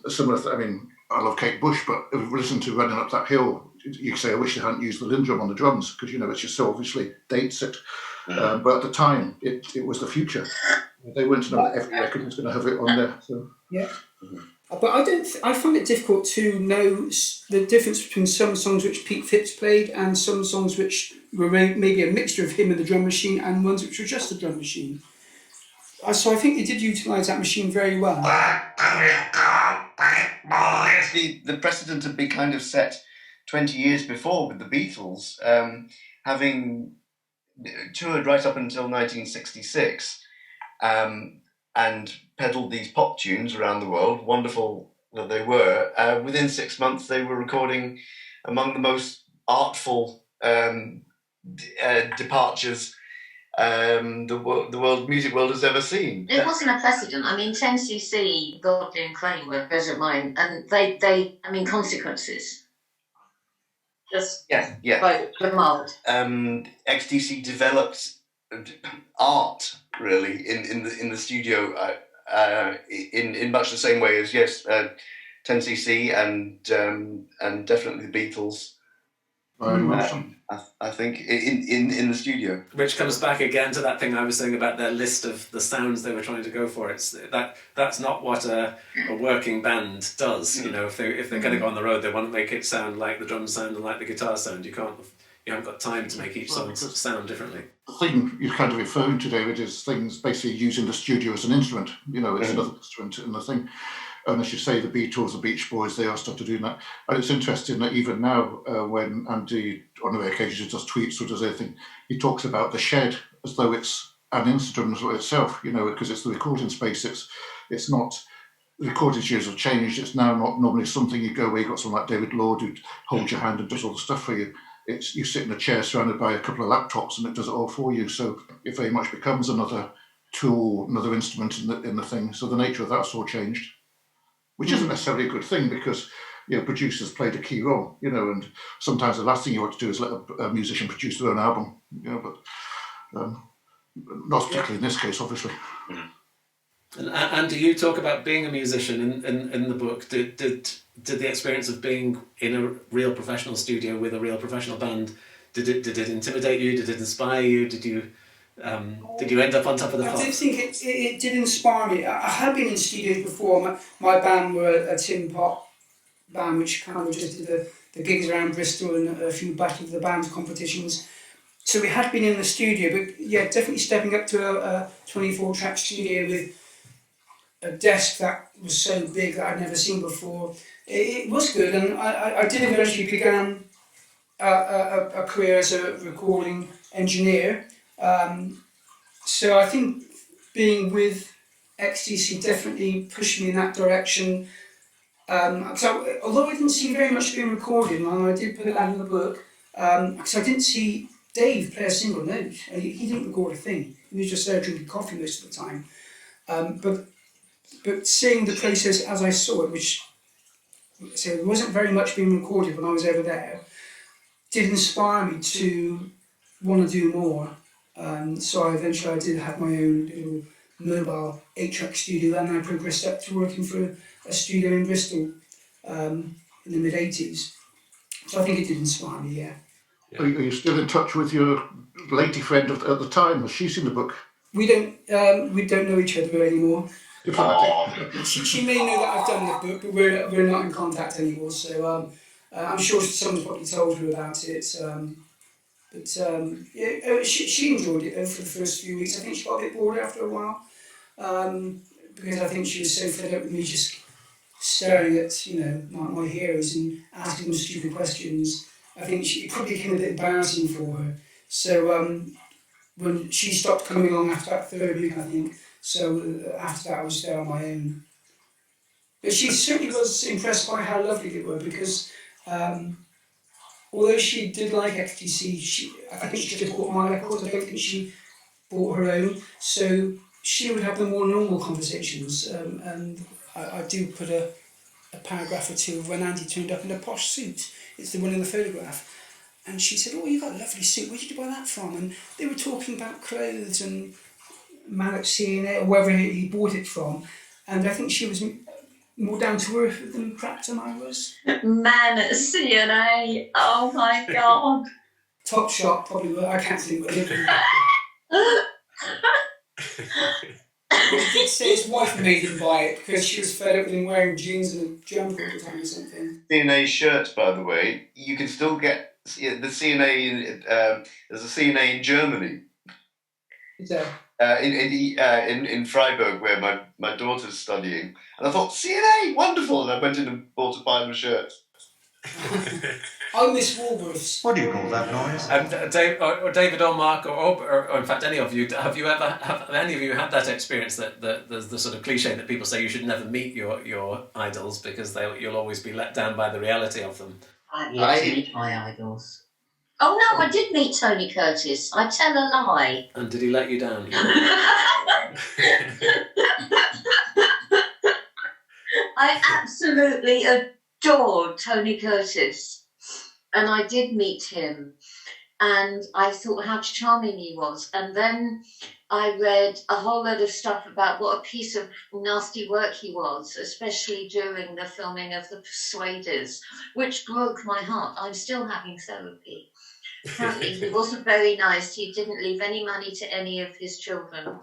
similar, I mean, I love Kate Bush, but if we listen to Running Up That Hill, you say, I wish they hadn't used the Lindrum on the drums, because, you know, it just so obviously dates it. But at the time, it was the future. They weren't to know that every record was going to have it on there. So. Yeah. But I find it difficult to know the difference between some songs which Pete Phipps played and some songs which were maybe a mixture of him and the drum machine and ones which were just the drum machine. So I think they did utilise that machine very well. The precedent had been kind of set 20 years before with the Beatles, having toured right up until 1966 and pedalled these pop tunes around the world, wonderful that they were. Within 6 months, they were recording among the most artful departures the music world has ever seen. It wasn't a precedent. I mean, 10cc, Godley and Crane were present mine, and they Consequences. Just by the mould. XTC developed art really in the studio in much the same way as 10cc and definitely the Beatles. I think in the studio, which comes back again to that thing I was saying about their list of the sounds they were trying to go for. It's that's not what a working band does. You know, if they're going to go on the road, they want to make it sound like the drums sound and like the guitar sound. You haven't got time to make each song sound differently. The thing you're kind of referring to, David, is things basically using the studio as an instrument. You know, it's another instrument in the thing. And as you say, the Beatles, the Beach Boys, they are started doing that. And it's interesting that even now, when Andy, on the occasions, does tweets or does anything, he talks about the shed as though it's an instrument itself, you know, because it's the recording space. It's not, the recording studios have changed. It's now not normally something you go where you've got someone like David Lord who holds your hand and does all the stuff for you. It's you sit in a chair surrounded by a couple of laptops and it does it all for you. So it very much becomes another tool, another instrument in the thing. So the nature of that's all changed. Which isn't necessarily a good thing because, you know, producers played a key role, you know, and sometimes the last thing you want to do is let a musician produce their own album, you know, but not particularly in this case, obviously. And do you talk about being a musician in the book? Did the experience of being in a real professional studio with a real professional band, did it intimidate you? Did it inspire you? Did you end up on top of the pops? I did think it did inspire me. I had been in studios before. My band were a tin pop band, which kind of just did the gigs around Bristol and a few Battle of the Bands competitions. So we had been in the studio, but yeah, definitely stepping up to a 24-track studio with a desk that was so big that I'd never seen before. It was good, and I did eventually begin a career as a recording engineer. So I think being with XTC definitely pushed me in that direction. So although I didn't see very much being recorded, and I did put that in the book, because I didn't see Dave play a single note. He didn't record a thing. He was just there drinking coffee most of the time. But seeing the process as I saw it, which so it wasn't very much being recorded when I was over there, did inspire me to want to do more. So eventually I did have my own little mobile 8-track studio, and I progressed up to working for a studio in Bristol in the mid-80s. So I think it did inspire me, yeah. Are you still in touch with your lady friend at the time? Has she seen the book? We don't know each other anymore. She may know that I've done the book, but we're not in contact anymore. So I'm sure someone's probably told her about it. She enjoyed it for the first few weeks. I think she got a bit bored after a while because I think she was so fed up with me just staring at my heroes and asking them stupid questions. I think it probably became a bit embarrassing for her. So when she stopped coming along after that third week, I think. So after that, I was there on my own. But she certainly was impressed by how lovely they were because although she did like XTC, I think she just bought my records. I don't think she bought her own. So she would have the more normal conversations. And I do put a paragraph or two of when Andy turned up in a posh suit. It's the one in the photograph. And she said, "Oh, you got a lovely suit. Where did you buy that from?" And they were talking about clothes and Malik seeing it, or wherever he bought it from. And I think she was more down to earth than Clapton I was. Man at CNA, oh my God. Top Shot probably were. I can't think what it is. He did say his wife made him buy it because she was fed up with him wearing jeans and a jumper all the time or something. CNA shirts, by the way, you can still get the CNA. There's a CNA in Germany. Is there? In Freiburg, where my daughter's studying, and I thought CNA, wonderful, and I went in and bought a pile of shirts. I miss Woolworths. What do you call that noise? David or Mark or in fact any of you, have any of you had that experience that there's the sort of cliche that people say you should never meet your idols because you'll always be let down by the reality of them? I've yet to meet my idols. Oh no, I did meet Tony Curtis. I tell a lie. And did he let you down? I absolutely adored Tony Curtis, and I did meet him, and I thought how charming he was. And then I read a whole load of stuff about what a piece of nasty work he was, especially during the filming of The Persuaders, which broke my heart. I'm still having therapy. Apparently he wasn't very nice. He didn't leave any money to any of his children.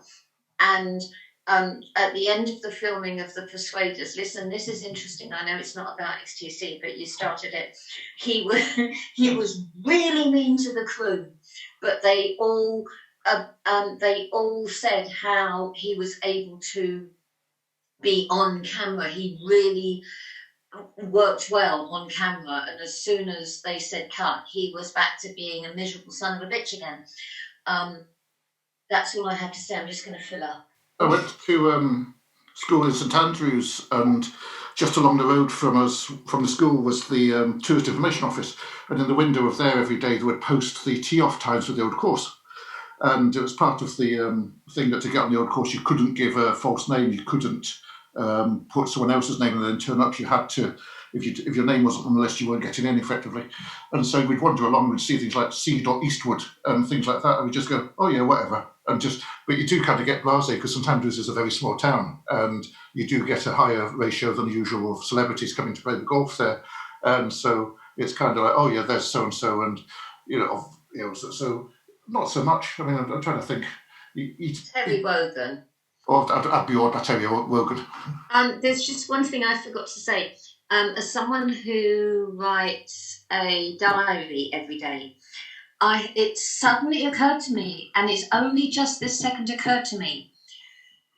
And at the end of the filming of The Persuaders, listen, this is interesting. I know it's not about XTC, but you started it. He was really mean to the crew, but they all said how he was able to be on camera. He really worked well on camera, and as soon as they said cut, he was back to being a miserable son of a bitch again. That's all I have to say. I'm just going to fill up. I went to school in St Andrews, and just along the road from us, from the school, was the Tourist Information Office. And in the window of there every day, they would post the tee-off times for the old course. And it was part of the thing that to get on the old course, you couldn't give a false name, you couldn't put someone else's name and then turn up. You had to, if your name wasn't on the list, you weren't getting in effectively. And so we'd wander along and see things like C. Eastwood and things like that, and we'd just go, oh yeah, whatever. And but you do kind of get blasé because St Andrews is a very small town, and you do get a higher ratio than usual of celebrities coming to play the golf there, and so it's kind of like, oh yeah, there's so and so, and so not so much. I mean, I'm trying to think. Terry Wogan. Or I'd be odd, I tell you, Wogan. There's just one thing I forgot to say. As someone who writes a diary every day, it suddenly occurred to me, and it's only just this second occurred to me,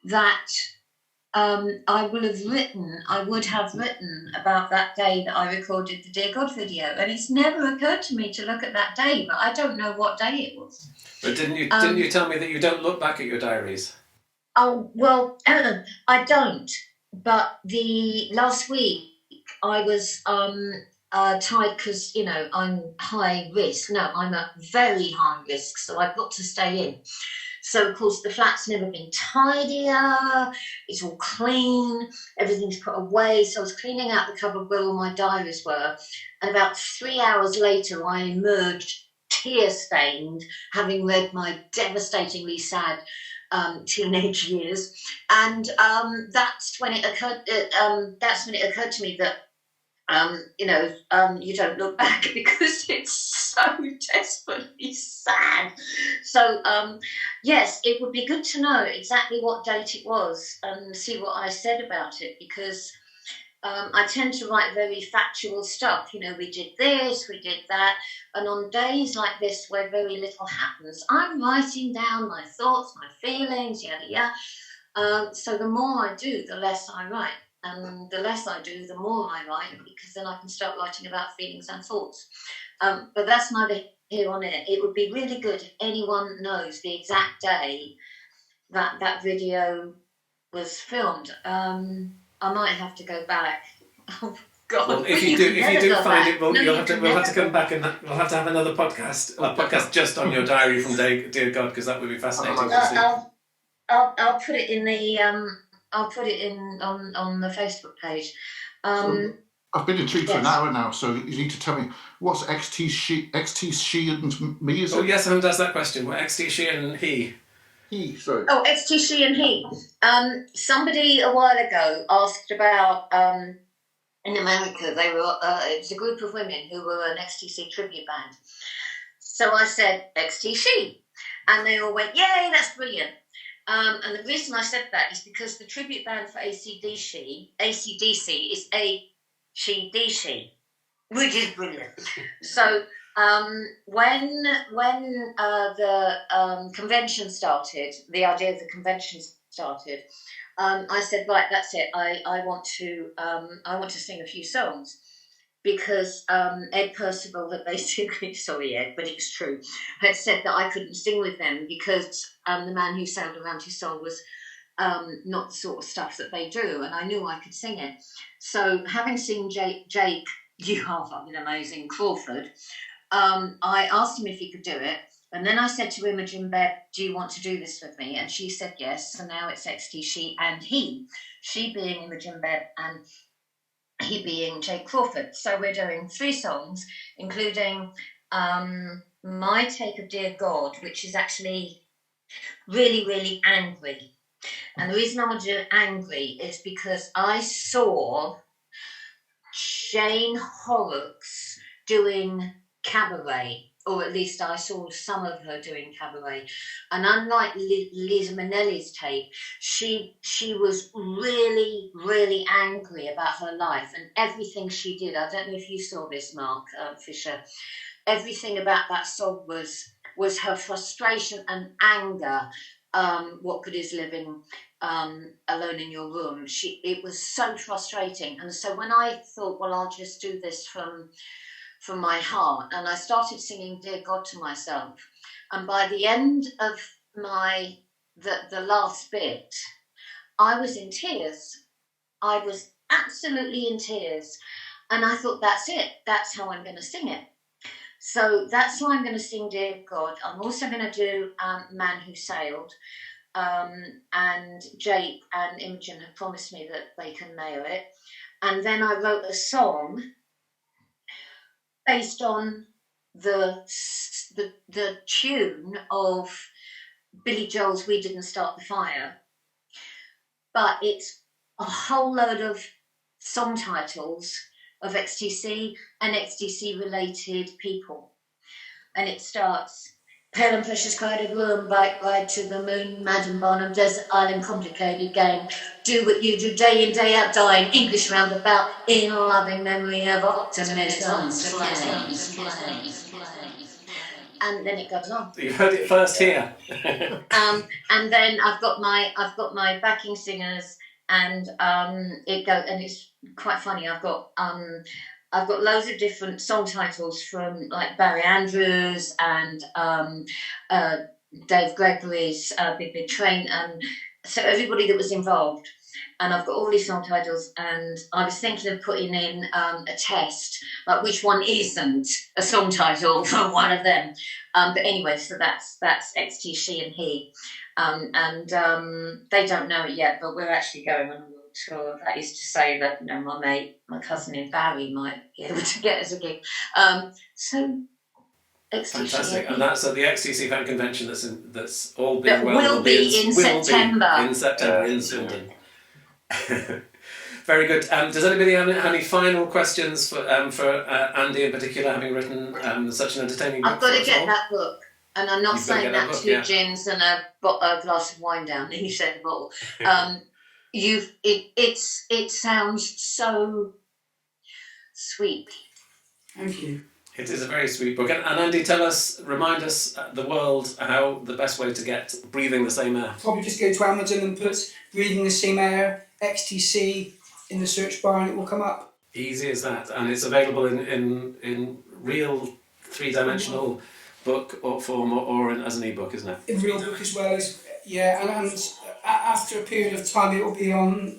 that I would have written about that day that I recorded the Dear God video, and it's never occurred to me to look at that day, but I don't know what day it was. But didn't you tell me that you don't look back at your diaries? Oh, well, I don't, but the last week I was tied because, I'm high risk. No, I'm at very high risk, so I've got to stay in. So, of course, the flat's never been tidier, it's all clean, everything's put away. So I was cleaning out the cupboard where all my diaries were, and about 3 hours later I emerged tear-stained, having read my devastatingly sad teenage years, and that's when it occurred to me that you don't look back because it's so desperately sad. So yes, it would be good to know exactly what date it was and see what I said about it, because I tend to write very factual stuff. We did this, we did that, and on days like this where very little happens, I'm writing down my thoughts, my feelings, yada yada. So the more I do, the less I write. And the less I do, the more I write, because then I can start writing about feelings and thoughts. But that's neither here nor there. It would be really good if anyone knows the exact day that video was filmed. I might have to go back. Oh God! Well, if you do find it, we'll have to come back and we'll have to have another podcast, a podcast just on your diary from Dear God, because that would be fascinating to see. I'll put it in the I'll put it in on the Facebook page. I've been intrigued for an hour now, so you need to tell me what's XT she and me is. Oh yes, I haven't asked that question. What XT she and he? Sorry. Oh, XTC and he. Somebody a while ago asked about in America. They were it was a group of women who were an XTC tribute band. So I said XTC, and they all went, "Yay, that's brilliant." And the reason I said that is because the tribute band for AC/DC is AC/DC, which is brilliant. So when the convention started, the idea of the convention started, I said, right, that's it. I want to sing a few songs. Because Ed Percival, that basically, sorry Ed, but it's true, had said that I couldn't sing with them because the man who sailed around his soul was not the sort of stuff that they do, and I knew I could sing it. So having seen Jake, you are fucking amazing, Crawford, I asked him if he could do it, and then I said to Imogen Bebb, do you want to do this with me? And she said yes, so now it's XTC and he, she being Imogen Bebb and he being Jake Crawford. So we're doing 3 songs, including my take of Dear God, which is actually really, really angry. And the reason I want to do it angry is because I saw Jane Horrocks doing cabaret, or at least I saw some of her doing cabaret. And unlike Lisa Minnelli's tape, she was really, really angry about her life and everything she did. I don't know if you saw this, Mark Fisher. Everything about that song was her frustration and anger. What good is living alone in your room? It was so frustrating. And so when I thought, well, I'll just do this from my heart, and I started singing Dear God to myself, and by the end of the last bit, I was in tears. I was absolutely in tears, and I thought, that's it, that's how I'm going to sing it. So that's why I'm going to sing Dear God. I'm also going to do Man Who Sailed, and Jake and Imogen have promised me that they can nail it. And then I wrote a song based on the tune of Billy Joel's We Didn't Start the Fire, but it's a whole load of song titles of XTC and XTC related people. And it starts, pale and precious crowded room, bike ride to the moon, Madam Bonham, desert island, complicated game, do what you do day in, day out, dying, English roundabout, in a loving memory of optimism. And then it goes on. You've heard it first here. And then I've got my backing singers, and it's quite funny. I've got loads of different song titles from like Barry Andrews and Dave Gregory's Big Big Train, and so everybody that was involved. And I've got all these song titles, and I was thinking of putting in a test, like which one isn't a song title from one of them. But anyway, so that's XTC and he. And they don't know it yet, but we're actually going on a world tour. That is to say that, you know, my cousin in Barry might be able to get us a gig. So XTC. Fantastic, and that's at the XTC Fan Convention. That's all being well. Will be in September. In September in Swindon. Very good. Does anybody have any final questions for Andy in particular, having written such an entertaining book? I've got to get that book, and I'm not You've got to saying get that that book, 2 yeah. gins and a glass of wine down. You said a bottle. It sounds so sweet. Thank you. It is a very sweet book. And Andy, remind us, the world, how the best way to get Breathing the Same Air. Probably just go to Amazon and put Breathing the Same Air, XTC in the search bar, and it will come up. Easy as that. And it's available in real 3-dimensional book or form or as an ebook, isn't it? In real book as well. And after a period of time, it will be on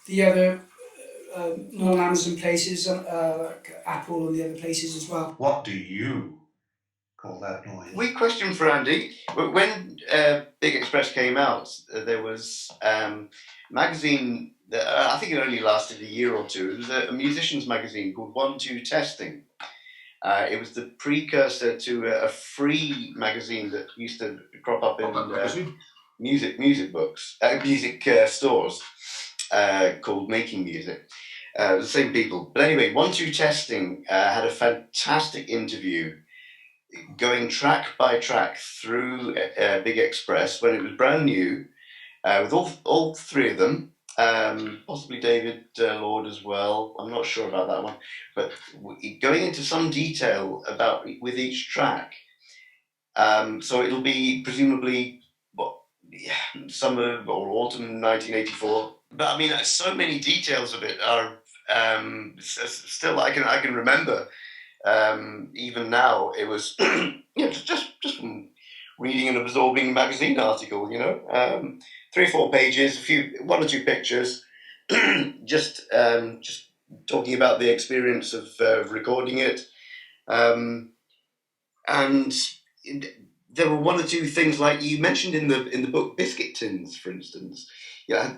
the other non-Amazon places, like Apple and the other places as well. What do you call that noise? We question for Andy. When Big Express came out, there was a magazine that I think it only lasted a year or two. It was a musician's magazine called 1-2 Testing. It was the precursor to a free magazine that used to crop up in music books, music stores called Making Music. The same people. But anyway, 1-2 Testing had a fantastic interview going track by track through Big Express when it was brand new, with all three of them, possibly David Lord as well. I'm not sure about that one, but going into some detail about with each track. So it'll be presumably summer or autumn 1984. But I mean, so many details of it are still I can remember. Even now, it was just from reading and absorbing a magazine article, 3 or 4 pages, 1 or 2 pictures, just talking about the experience of recording it, and there were 1 or 2 things like you mentioned in the book, biscuit tins, for instance. Yeah,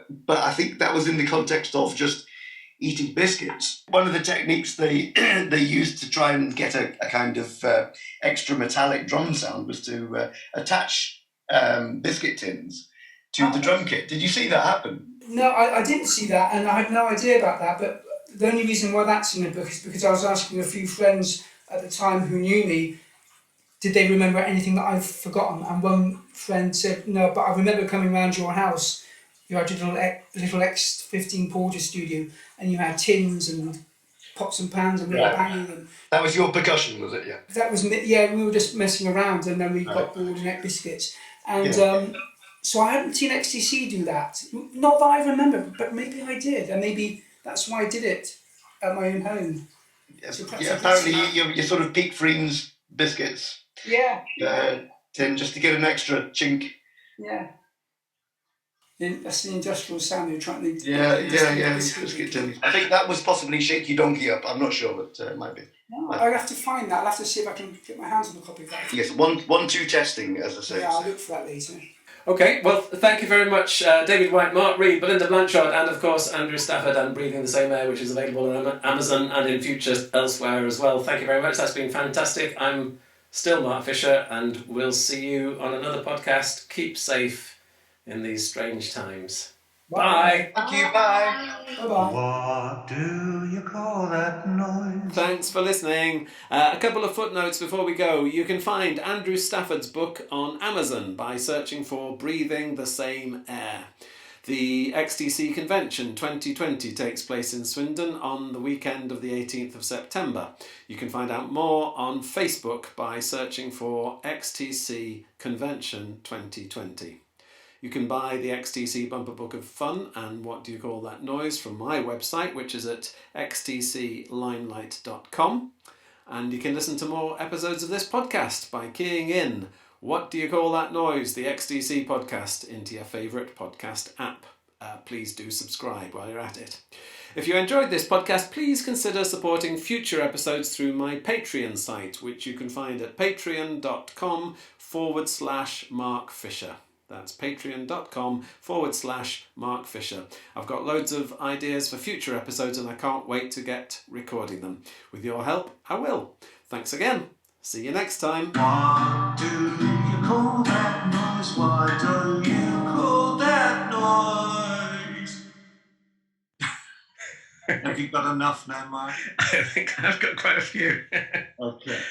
but I think that was in the context of just eating biscuits. One of the techniques they used to try and get a kind of extra metallic drum sound was to attach biscuit tins to the drum kit. Did you see that happen? No, I didn't see that, and I had no idea about that, but the only reason why that's in the book is because I was asking a few friends at the time who knew me, did they remember anything that I've forgotten? And one friend said, no, but I remember coming round your house. You had your little X15 Porter studio, and you had tins and pots and pans, and we were banging them. That was your percussion, was it? Yeah. That was, yeah, we were just messing around, and then we got bored and ate biscuits. And so I hadn't seen XTC do that. Not that I remember, but maybe I did, and maybe that's why I did it at my own home. So apparently you sort of peak Friends biscuits. Yeah. Tin, just to get an extra chink. Yeah. That's the industrial sound you're trying to... Biscuit tin. I think that was possibly Shake Your Donkey Up. I'm not sure, but it might be. No, I'll have to find that. I'll have to see if I can get my hands on a copy of that. Yes, 1-2 Testing, as I say. Yeah, I'll look for that later. Okay, well, thank you very much, David White, Mark Reed, Belinda Blanchard, and of course Andrew Stafford and Breathing the Same Air, which is available on Amazon and in future elsewhere as well. Thank you very much. That's been fantastic. I'm still Mark Fisher, and we'll see you on another podcast. Keep safe in these strange times. Bye. Thank you. Bye. Bye-bye. What do you call that noise? Thanks for listening. A couple of footnotes before we go. You can find Andrew Stafford's book on Amazon by searching for Breathing the Same Air. The XTC Convention 2020 takes place in Swindon on the weekend of the 18th of September. You can find out more on Facebook by searching for XTC Convention 2020. You can buy the XTC Bumper Book of Fun and What Do You Call That Noise from my website, which is at xtclimelight.com. And you can listen to more episodes of this podcast by keying in What Do You Call That Noise, the XTC podcast, into your favourite podcast app. Please do subscribe while you're at it. If you enjoyed this podcast, please consider supporting future episodes through my Patreon site, which you can find at patreon.com/Mark Fisher. That's patreon.com/Mark Fisher. I've got loads of ideas for future episodes and I can't wait to get recording them. With your help, I will. Thanks again. See you next time. What do you call that noise? What do you call that noise? Have you got enough now, Mark? I think I've got quite a few. Okay.